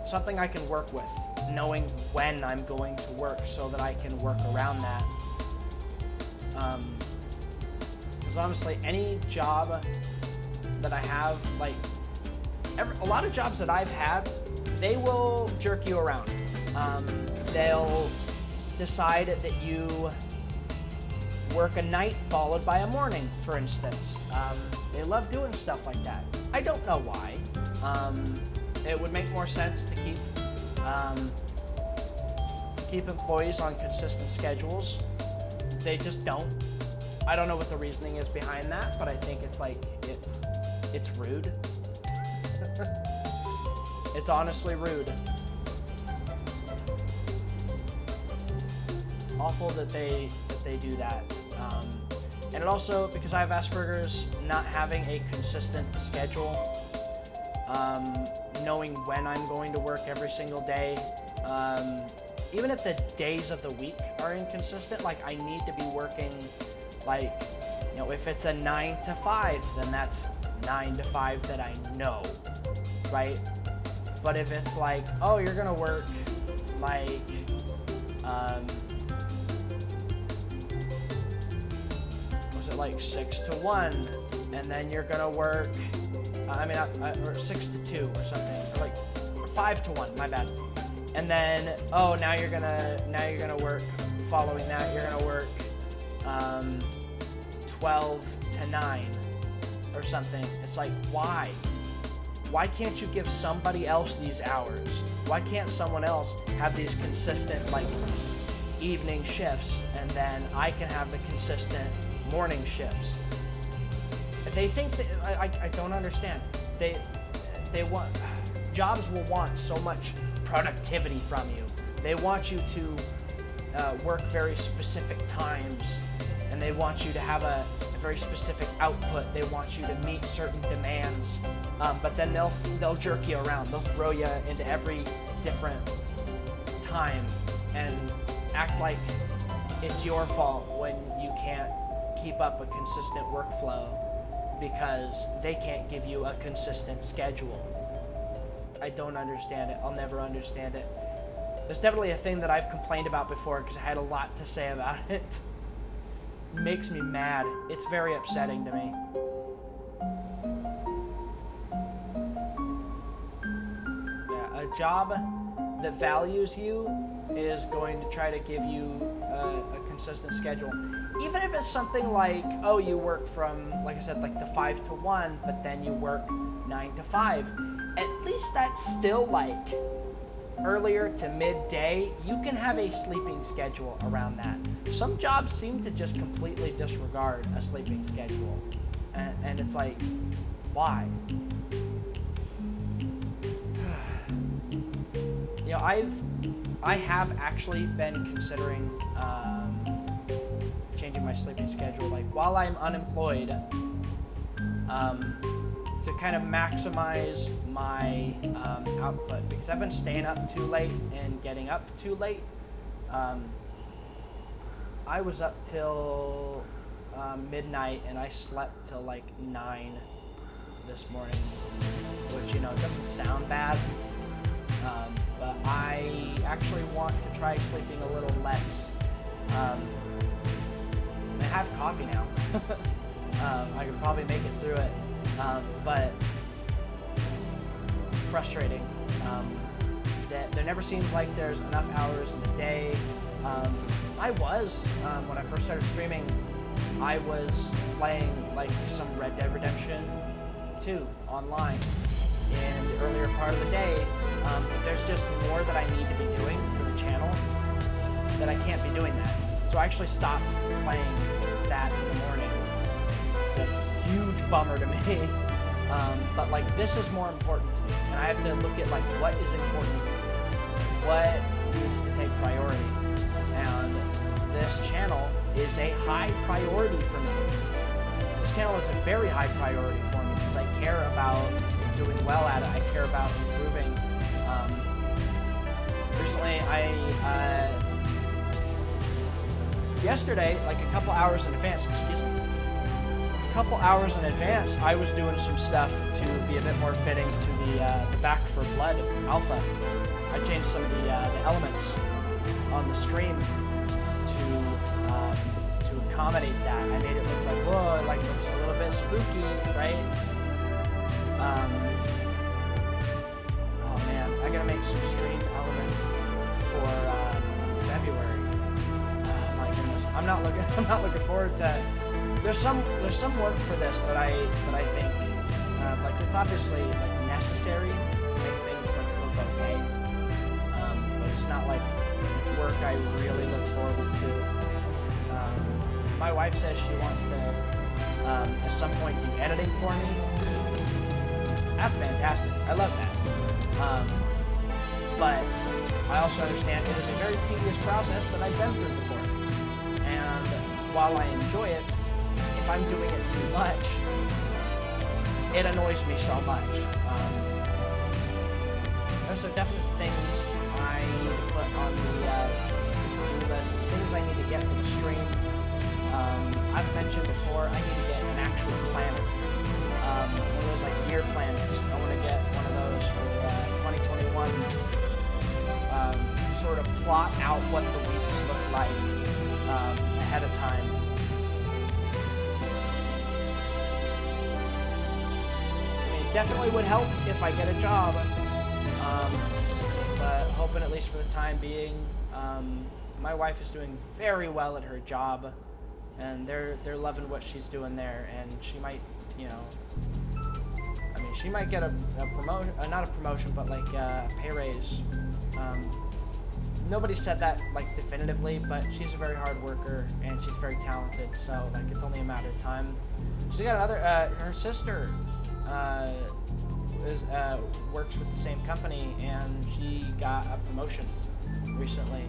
something I can work with, knowing when I'm going to work, so that I can work around that. Because honestly, any job that I have, like, a lot of jobs that I've had, they will jerk you around. They'll decide that you work a night followed by a morning, for instance. They love doing stuff like that. I don't know why. It would make more sense to keep employees on consistent schedules. They just don't. I don't know what the reasoning is behind that, but I think it's like, it's rude. It's honestly rude. Awful that they do that. And it also, because I have Asperger's, not having a consistent schedule, knowing when I'm going to work every single day, even if the days of the week are inconsistent, like I need to be working, like, you know, if it's a 9 to 5, then that's 9 to 5 that I know, right? But if it's like, oh, you're gonna work like, was it like 6 to 1, and then you're gonna work, or 6 to 2 or something, or like, or 5 to 1, my bad. And then, oh, now you're gonna work, following that, you're gonna work 12 to 9 or something. It's like, why? Why can't you give somebody else these hours? Why can't someone else have these consistent, like, evening shifts, and then I can have the consistent morning shifts? They think that, I don't understand. They want, jobs will want so much productivity from you. They want you to work very specific times, and they want you to have a very specific output. They want you to meet certain demands, but then they'll jerk you around. They'll throw you into every different time and act like it's your fault when you can't keep up a consistent workflow because they can't give you a consistent schedule. I don't understand it. I'll never understand it. It's definitely a thing that I've complained about before because I had a lot to say about it. It makes me mad. It's very upsetting to me. Yeah, a job that values you is going to try to give you a consistent schedule. Even if it's something like, oh, you work from, like I said, like the 5 to 1, but then you work 9 to 5. At least that's still like earlier to midday. You can have a sleeping schedule around that. Some jobs seem to just completely disregard a sleeping schedule. And it's like, why? You know, I have actually been considering changing my sleeping schedule, like while I'm unemployed, to kind of maximize my output, because I've been staying up too late and getting up too late. I was up till midnight and I slept till like 9 this morning, which, you know, doesn't sound bad, but I actually want to try sleeping a little less. I have coffee now. I could probably make it through it, but frustrating. There never seems like there's enough hours in the day. When I first started streaming, I was playing like some Red Dead Redemption 2 online in the earlier part of the day. There's just more that I need to be doing for the channel that I can't be doing that. So I actually stopped playing that in the morning. It's a huge bummer to me. But like, this is more important to me, and I have to look at like what is important, what needs to take priority, and this channel is a high priority for me. This channel is a very high priority for me because I care about doing well at it. I care about improving. Recently, yesterday, like a couple hours in advance, I was doing some stuff to be a bit more fitting to the Back for Blood alpha. I changed some of the elements on the stream to accommodate that. I made it look like, whoa, it like looks a little bit spooky, right? Oh man, I gotta make some stream elements for February. My goodness, I'm not looking forward to. There's some work for this that I think like it's obviously like necessary to make things like look okay, but it's not like work I really look forward to. My wife says she wants to at some point do editing for me. That's fantastic. I love that. But I also understand it is a very tedious process that I've been through before, and while I enjoy it, if I'm doing it too much, it annoys me so much. There's some definite things I need to put on the to-do list, things I need to get for the stream. I've mentioned before, I need to get an actual planner. One of those like year planners. I want to get one of those for 2021. Sort of plot out what the weeks look like ahead of time. I mean, it definitely would help if I get a job. But hoping at least for the time being. My wife is doing very well at her job, and they're loving what she's doing there, and she might, you know, I mean, she might get a promotion, not a promotion, but like a pay raise. Nobody said that like definitively, but she's a very hard worker and she's very talented, so like it's only a matter of time. She got another, her sister works with the same company, and she got a promotion recently,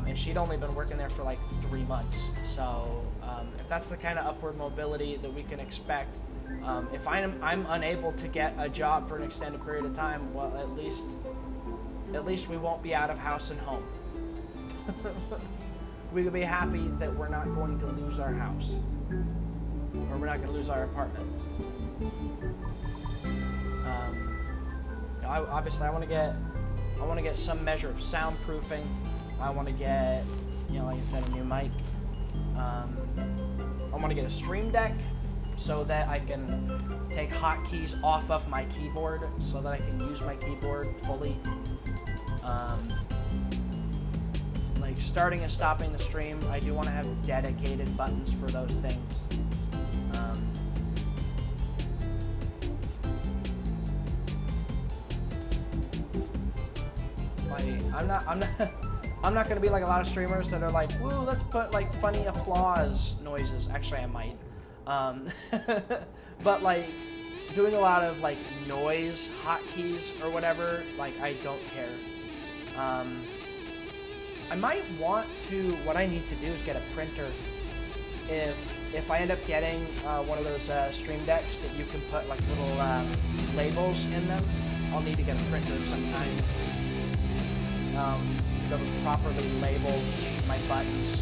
and she'd only been working there for like 3 months. So if that's the kind of upward mobility that we can expect, if I'm unable to get a job for an extended period of time, well, at least we won't be out of house and home. We could be happy that we're not going to lose our house, or we're not going to lose our apartment. Obviously, I want to get some measure of soundproofing. I want to get, you know, like I said, a new mic. I want to get a stream deck so that I can take hotkeys off of my keyboard, so that I can use my keyboard fully. Like starting and stopping the stream, I do want to have dedicated buttons for those things. I'm not gonna be like a lot of streamers that are like, "Woo, let's put like funny applause noises." Actually, I might. But like doing a lot of like noise hotkeys or whatever, like I don't care. I might want to. What I need to do is get a printer. If I end up getting one of those stream decks that you can put like little labels in them, I'll need to get a printer of some kind. That would properly label my buttons.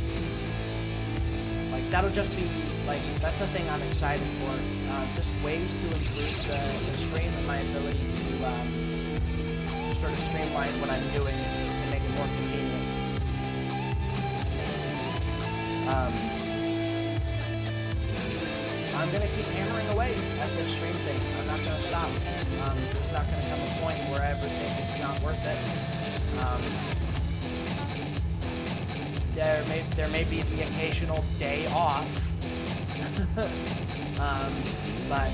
Like that'll just be like, that's the thing I'm excited for. Just ways to improve the stream and my ability to sort of streamline what I'm doing and make it more convenient. I'm gonna keep hammering away at this stream thing. I'm not gonna stop. There's not gonna come a point where everything is not worth it. There may be the occasional day off, but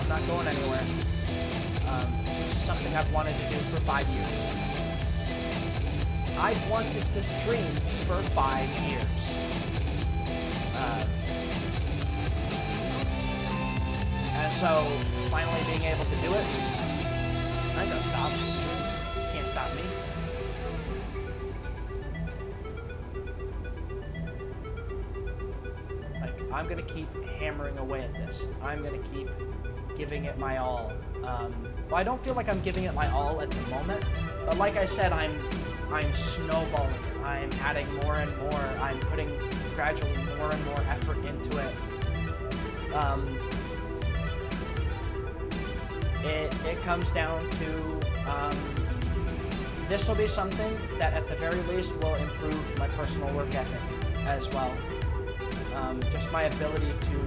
I'm not going anywhere. This is something I've wanted to do for 5 years. I've wanted to stream for 5 years. And so, finally being able to do it, I ain't gonna stop. Can't stop me. Like, I'm gonna keep hammering away at this. I'm gonna keep giving it my all. Well, I don't feel like I'm giving it my all at the moment, but like I said, I'm snowballing. I'm adding more and more. I'm putting gradually more and more effort into it. It comes down to, this will be something that at the very least will improve my personal work ethic as well. Just my ability to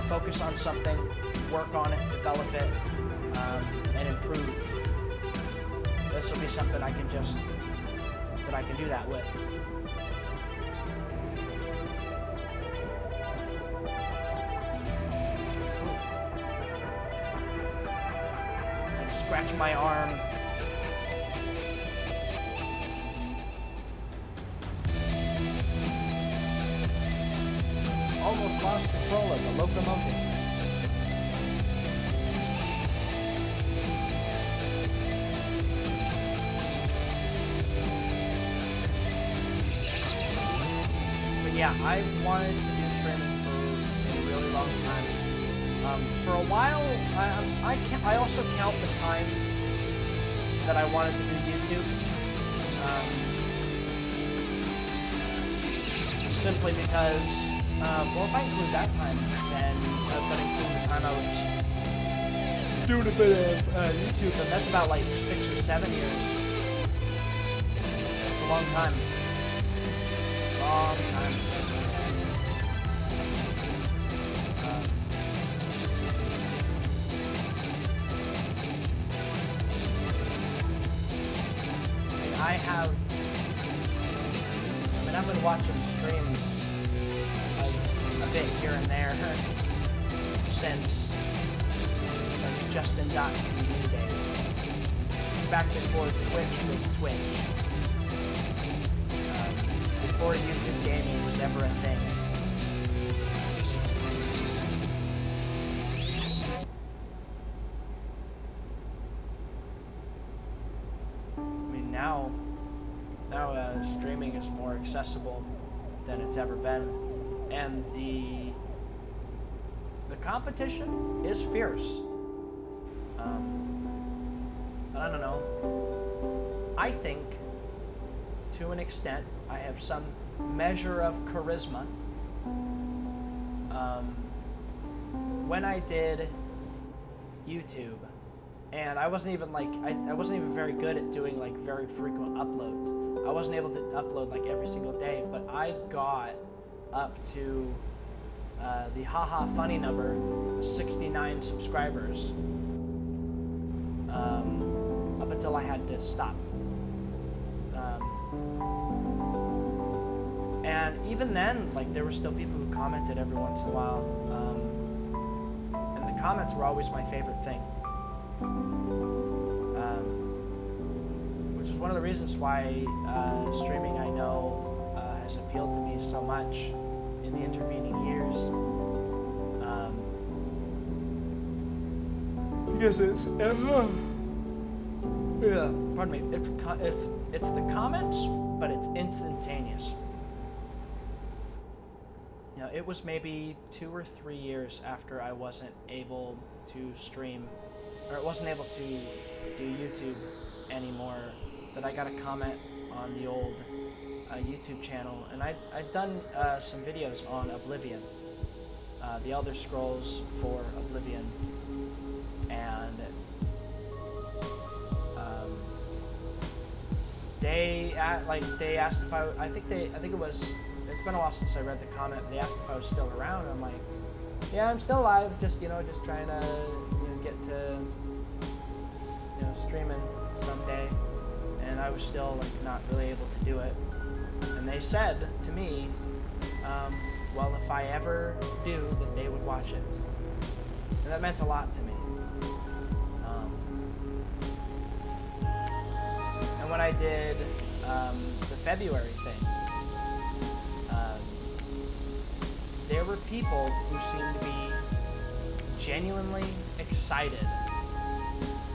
focus on something, work on it, develop it, and improve. This will be something I can do that with. Scratch my arm. Almost lost control of the locomotive. But yeah, I've wanted to do streaming for a really long time. For a while, I also count the time that I wanted to do YouTube. Simply because, well, if I include that time, then that include the time I was doing a bit of YouTube, and that's about like 6 or 7 years. That's a long time. Long time. I've been watching streams like a bit here and there since like Justin.tv days. Back before Twitch was Twitch. Before YouTube gaming was ever a thing. I mean, now streaming is more accessible than it's ever been, and the competition is fierce. I don't know. I think, to an extent, I have some measure of charisma. When I did YouTube, and I wasn't even like I wasn't even very good at doing like very frequent uploads. I wasn't able to upload like every single day, but I got up to the haha funny number, 69 subscribers, up until I had to stop. And even then, like, there were still people who commented every once in a while, and the comments were always my favorite thing. Which is one of the reasons why streaming, I know, has appealed to me so much in the intervening years. Because it's yeah, pardon me. It's the comments, but it's instantaneous. You know, it was maybe 2 or 3 years after I wasn't able to stream, or wasn't able to do YouTube anymore, that I got a comment on the old YouTube channel, and I'd done some videos on Oblivion, the Elder Scrolls for Oblivion, and they asked if I think it was, it's been a while since I read the comment. They asked if I was still around, and I'm like, yeah, I'm still alive, just trying to get to streaming someday. And I was still like not really able to do it. And they said to me, well, if I ever do, that they would watch it. And that meant a lot to me. And when I did the February thing, there were people who seemed to be genuinely excited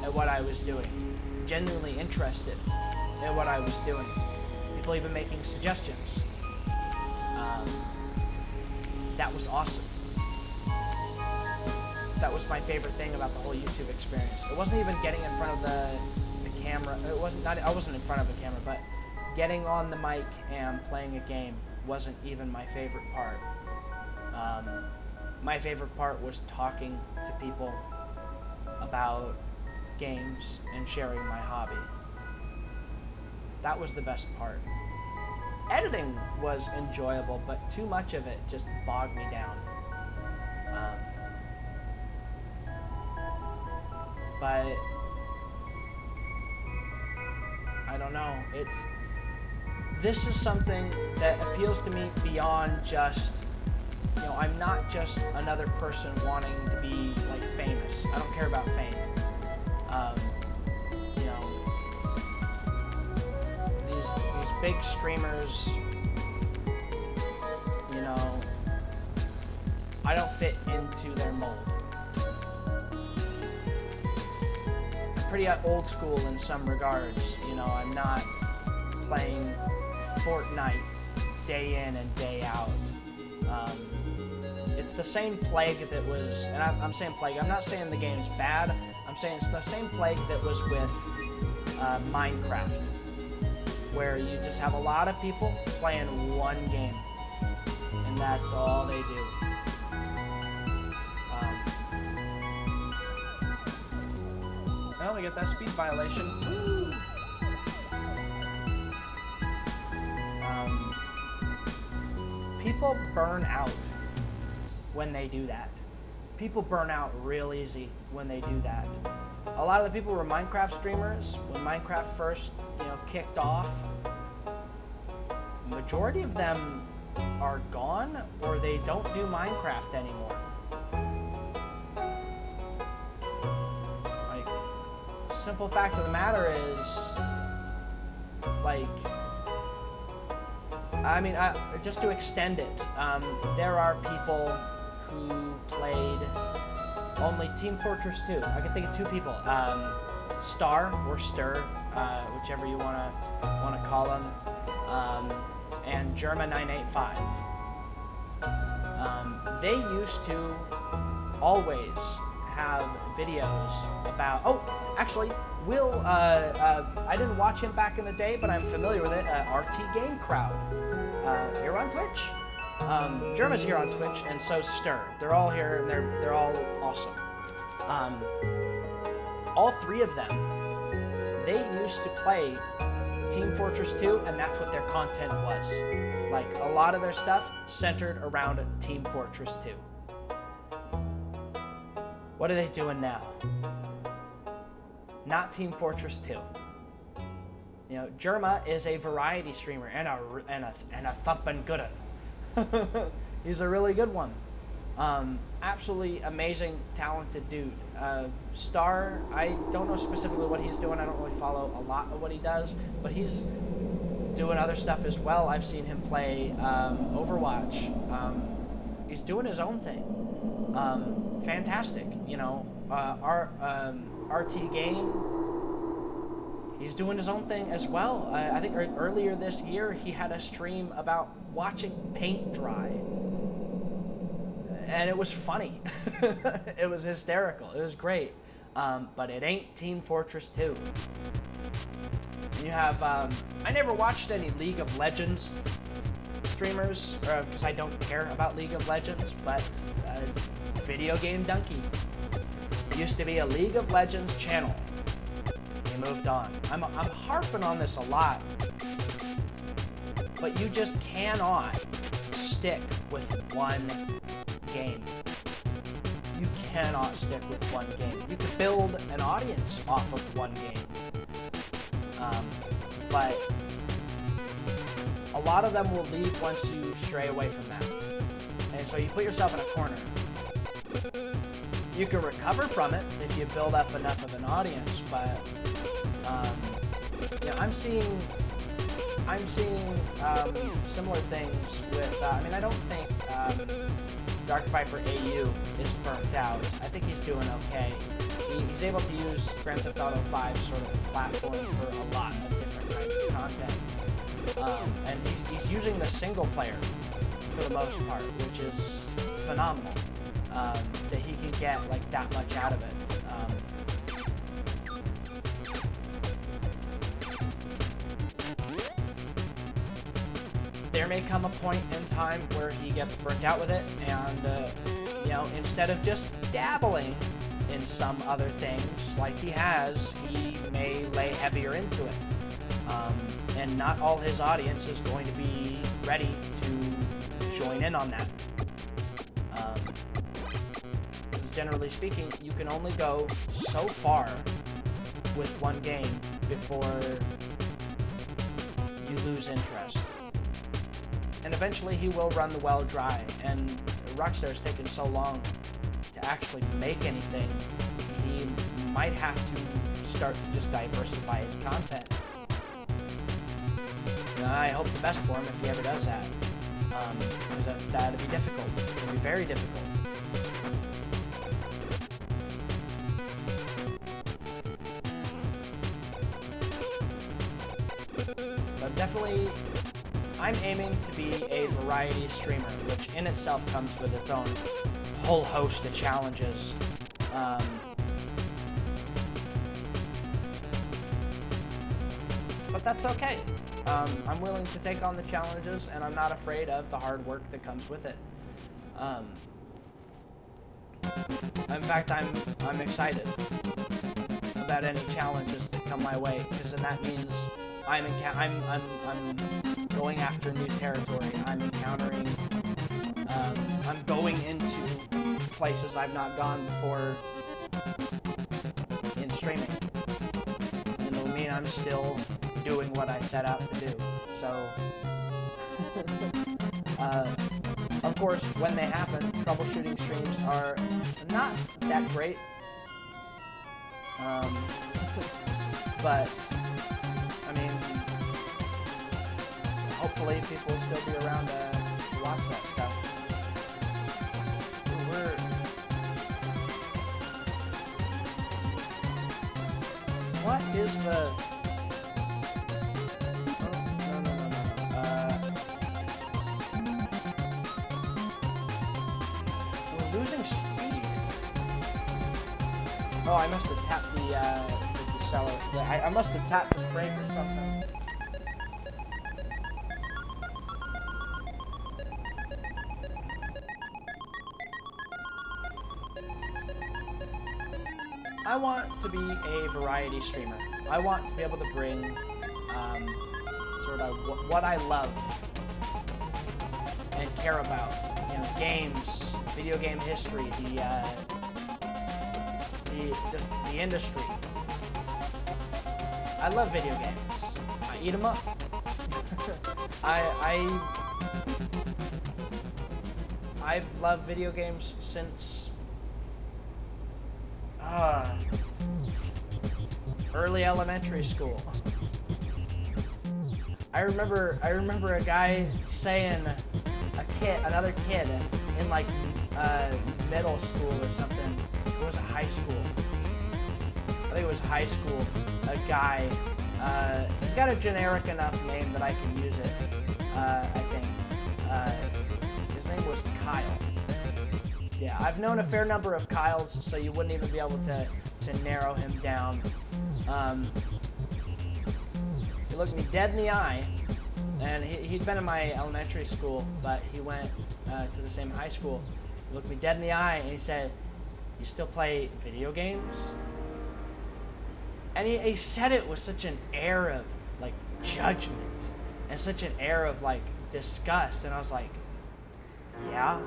at what I was doing, genuinely interested in what I was doing. People even making suggestions. That was awesome. That was my favorite thing about the whole YouTube experience. It wasn't even getting in front of the camera. I wasn't in front of the camera, but getting on the mic and playing a game wasn't even my favorite part. My favorite part was talking to people about games and sharing my hobby. That was the best part. Editing was enjoyable, but too much of it just bogged me down. But I don't know. This is something that appeals to me beyond just, I'm not just another person wanting to be like famous. I don't care about fame. These big streamers, I don't fit into their mold. I'm pretty old school in some regards. I'm not playing Fortnite day in and day out. It's the same plague that was, and I'm saying plague, I'm not saying the game's bad, I'm saying it's the same plague that was with Minecraft, where you just have a lot of people playing one game, and that's all they do. Well, they get that speed violation. Woo! People burn out when they do that. People burn out real easy when they do that. A lot of the people who were Minecraft streamers, when Minecraft first, kicked off, the majority of them are gone or they don't do Minecraft anymore. Like, simple fact of the matter is, like, I mean, just to extend it, there are people who played only Team Fortress 2. I can think of two people, Star or Stir, whichever you wanna call them, and Germa985. They used to always have videos about. Oh, actually, Will. I didn't watch him back in the day, but I'm familiar with it. RT Game Crowd. Here on Twitch. Germa's here on Twitch, and so's Stir. They're all here, and they're all awesome. All three of them, they used to play Team Fortress 2, and that's what their content was. Like, a lot of their stuff centered around Team Fortress 2. What are they doing now? Not Team Fortress 2. Germa is a variety streamer and a thumping good one. He's a really good one. Absolutely amazing, talented dude. Star, I don't know specifically what he's doing. I don't really follow a lot of what he does, but he's doing other stuff as well. I've seen him play Overwatch. He's doing his own thing. Fantastic. RT Game, he's doing his own thing as well. I think earlier this year he had a stream about watching paint dry. And it was funny. It was hysterical. It was great. But it ain't Team Fortress 2. And you have, I never watched any League of Legends streamers, because I don't care about League of Legends, but Video Game Donkey used to be a League of Legends channel. He moved on. I'm harping on this a lot, but you just cannot stick with one game. You cannot stick with one game. You could build an audience off of one game, but a lot of them will leave once you stray away from that, and so you put yourself in a corner. You can recover from it if you build up enough of an audience, but I'm seeing similar things with. I mean, I don't think Dark Viper AU is burnt out. I think he's doing okay. He's able to use Grand Theft Auto 5 sort of platform for a lot of different kinds of content, and he's using the single player for the most part, which is phenomenal. That he can get like that much out of it. There may come a point in time where he gets burnt out with it, and instead of just dabbling in some other things like he has, he may lay heavier into it. And not all his audience is going to be ready to join in on that. Generally speaking, you can only go so far with one game before you lose interest. And eventually he will run the well dry, and Rockstar's taken so long to actually make anything, he might have to start to just diversify his content. And I hope the best for him if he ever does that. Because that'd be difficult. It'd be very difficult. But definitely, I I'm aiming to be a variety streamer, which in itself comes with its own whole host of challenges. But that's okay. I'm willing to take on the challenges, and I'm not afraid of the hard work that comes with it. In fact, I'm excited about any challenges that come my way, because then that means I'm going after new territory. I'm encountering, I'm going into places I've not gone before in streaming. And it'll mean I'm still doing what I set out to do. So, of course, when they happen, troubleshooting streams are not that great. But, I mean, hopefully people will still be around to watch that stuff. What is the... We're losing speed. Oh, I must have tapped the seller. I must have tapped the brake or something. I want to be a variety streamer. I want to be able to bring sort of what I love and care about. You know, games, video game history, the industry. I love video games. I eat them up. I've loved video games since early elementary school. I remember a guy saying another kid in like middle school or something. It was high school. I think it was high school. A guy, he's got a generic enough name that I can use it. I think his name was Kyle. Yeah, I've known a fair number of Kyles, so you wouldn't even be able to narrow him down. He looked me dead in the eye, and he'd been in my elementary school, but he went to the same high school. He looked me dead in the eye, and he said, "You still play video games?" And he said it with such an air of, like, judgment, and such an air of, like, disgust, and I was like, yeah?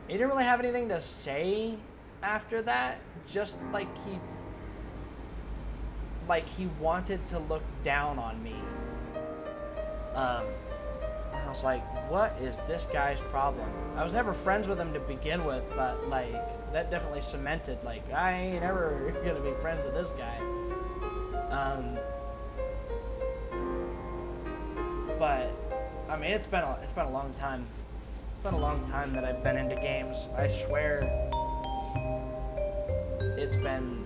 He didn't really have anything to say after that, just like he wanted to look down on me. I was like, what is this guy's problem? I was never friends with him to begin with, but like that definitely cemented like I ain't ever gonna be friends with this guy. But I mean, it's been a long time. It's been a long time that I've been into games. I swear, it's been.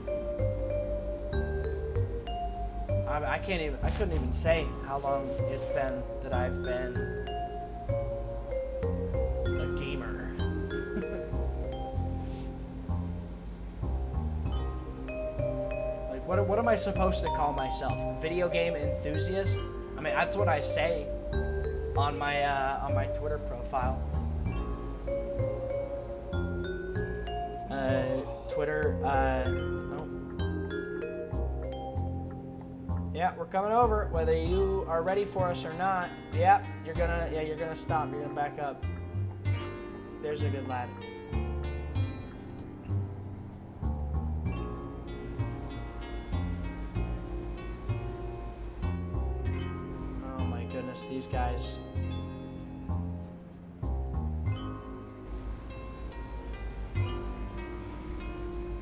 I couldn't even say how long it's been that I've been a gamer. Like, what am I supposed to call myself? Video game enthusiast? I mean, that's what I say on my Twitter profile. Twitter, yeah, we're coming over, whether you are ready for us or not. Yeah, you're gonna stop, you're gonna back up. There's a good lad. Oh my goodness, these guys.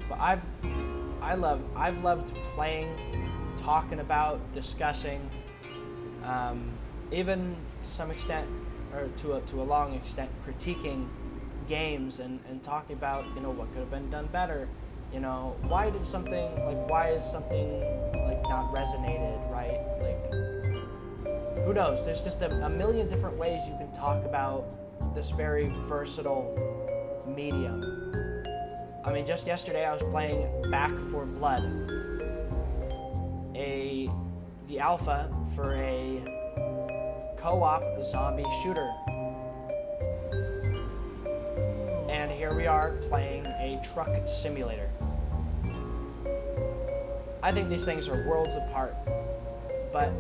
But I've loved playing, talking about, discussing, even to some extent, or to a long extent, critiquing games and talking about, you know, what could have been done better. You know, why is something like not resonated, right? Like, who knows? There's just a million different ways you can talk about this very versatile medium. I mean, just yesterday I was playing Back 4 Blood, the alpha for a co-op zombie shooter. And here we are playing a truck simulator. I think these things are worlds apart, but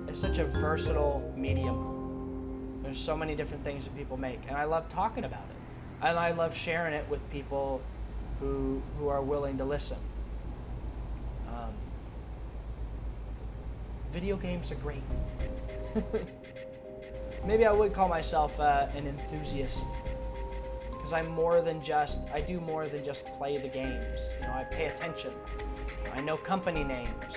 it's such a versatile medium. There's so many different things that people make, and I love talking about it. And I love sharing it with people who are willing to listen. Video games are great. Maybe I would call myself an enthusiast, because I do more than just play the games. You know, I pay attention. I know company names.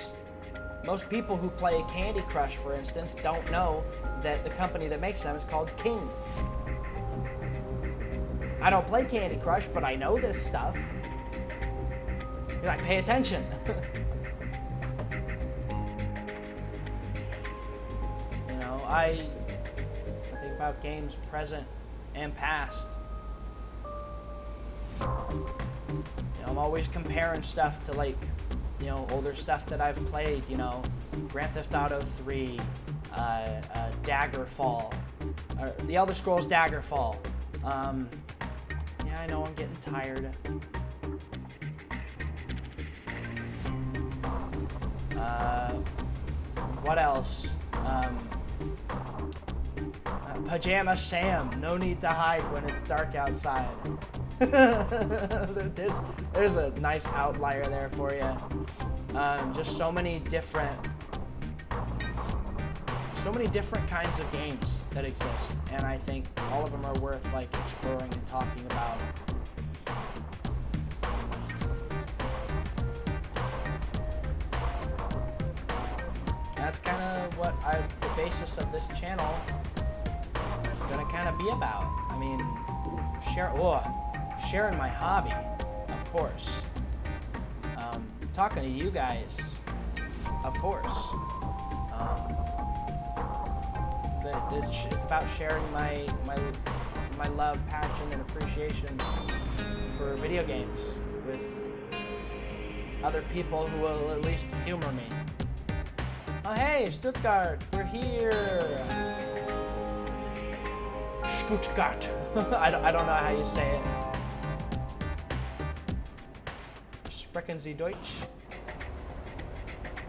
Most people who play Candy Crush, for instance, don't know that the company that makes them is called King. I don't play Candy Crush, but I know this stuff. You know, I pay attention. You know, I think about games present and past. You know, I'm always comparing stuff to, like, you know, older stuff that I've played. You know, Grand Theft Auto 3, Daggerfall, The Elder Scrolls Daggerfall. Yeah, I know I'm getting tired. What else? Pajama Sam, no need to hide when it's dark outside. There's a nice outlier there for you. Just so many different kinds of games that exist, and I think all of them are worth, like, exploring and talking about. That's kind of what the basis of this channel is going to kind of be about. I mean, sharing my hobby, of course. Talking to you guys, of course. But it's about sharing my love, passion, and appreciation for video games with other people who will at least humor me. Oh hey, Stuttgart, we're here. Stuttgart. I don't know how you say it. Sprechen Sie Deutsch?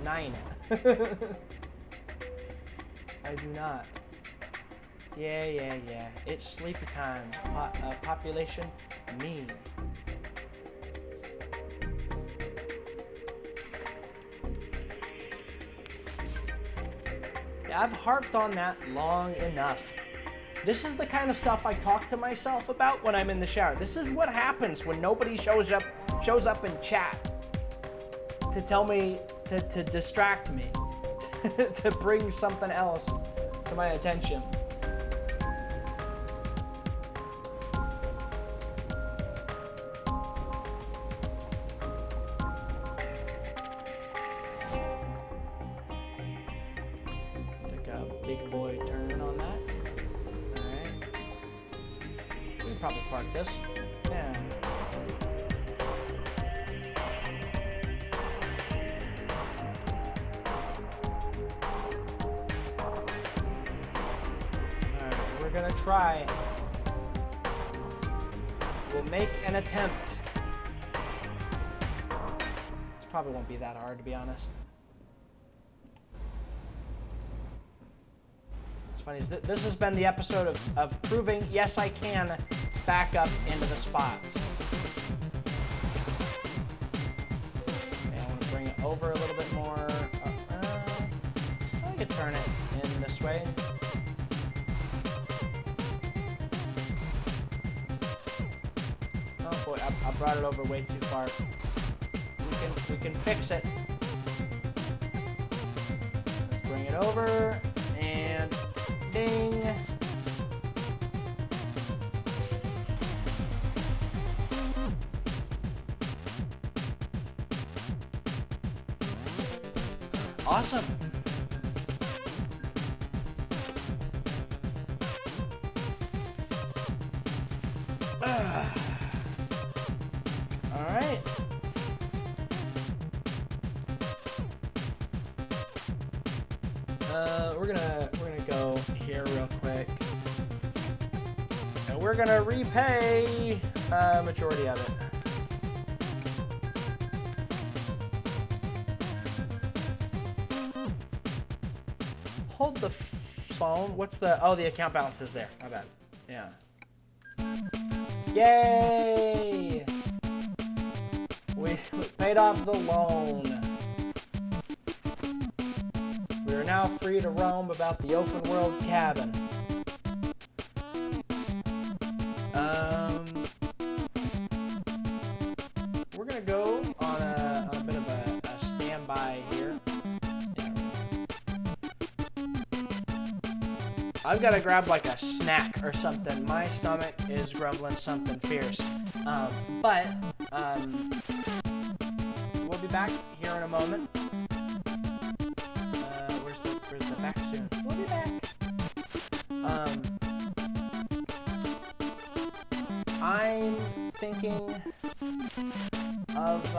Nein. I do not. Yeah. It's sleepy time. Population, me. Yeah, I've harped on that long enough. This is the kind of stuff I talk to myself about when I'm in the shower. This is what happens when nobody shows up in chat to tell me, to distract me, to bring something else to my attention. Took a big boy turn on that. Alright. We can probably park this. Yeah. We're gonna try. We'll make an attempt. This probably won't be that hard, to be honest. It's funny, this has been the episode of proving, yes, I can back up into the spots. Okay, I want to bring it over a little bit more. I could turn it in this way. Oh boy, I brought it over way too far. We can fix it. Let's bring it over and ding. Awesome. Alright. We're gonna go here real quick. And we're gonna repay majority of it. Hold the phone. What's the... Oh, the account balance is there. My bad. Yeah. Yay! We paid off the loan. We are now free to roam about the open world cabin. We're gonna go on a bit of a standby here. I've got to grab like a snack or something. My stomach is grumbling something fierce. But we'll be back here in a moment. Where's the back soon? We'll be back. I'm thinking of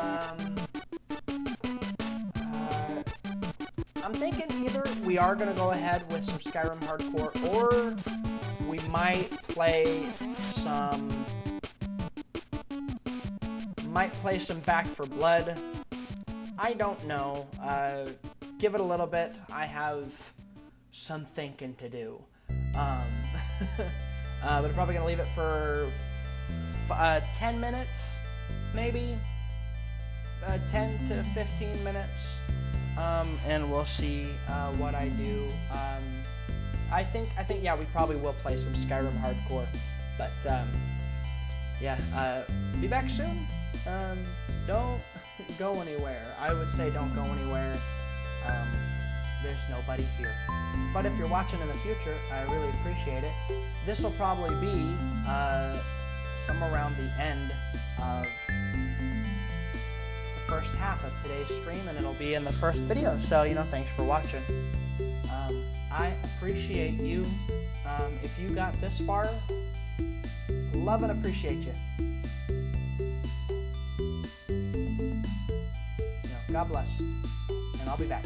I'm thinking either we are going to go ahead with some Skyrim Hardcore, or we might play some Back 4 Blood. I don't know. Give it a little bit. I have some thinking to do. But I'm probably going to leave it for 10 minutes, maybe. 10 to 15 minutes. And we'll see what I do. I think yeah, we probably will play some Skyrim Hardcore, but yeah, be back soon. Don't go anywhere. I would say don't go anywhere. There's nobody here. But if you're watching in the future, I really appreciate it. This will probably be somewhere around the end of first half of today's stream, and it'll be in the first video. So, you know, thanks for watching. I appreciate you. If you got this far, love and appreciate you. You know, God bless, and I'll be back.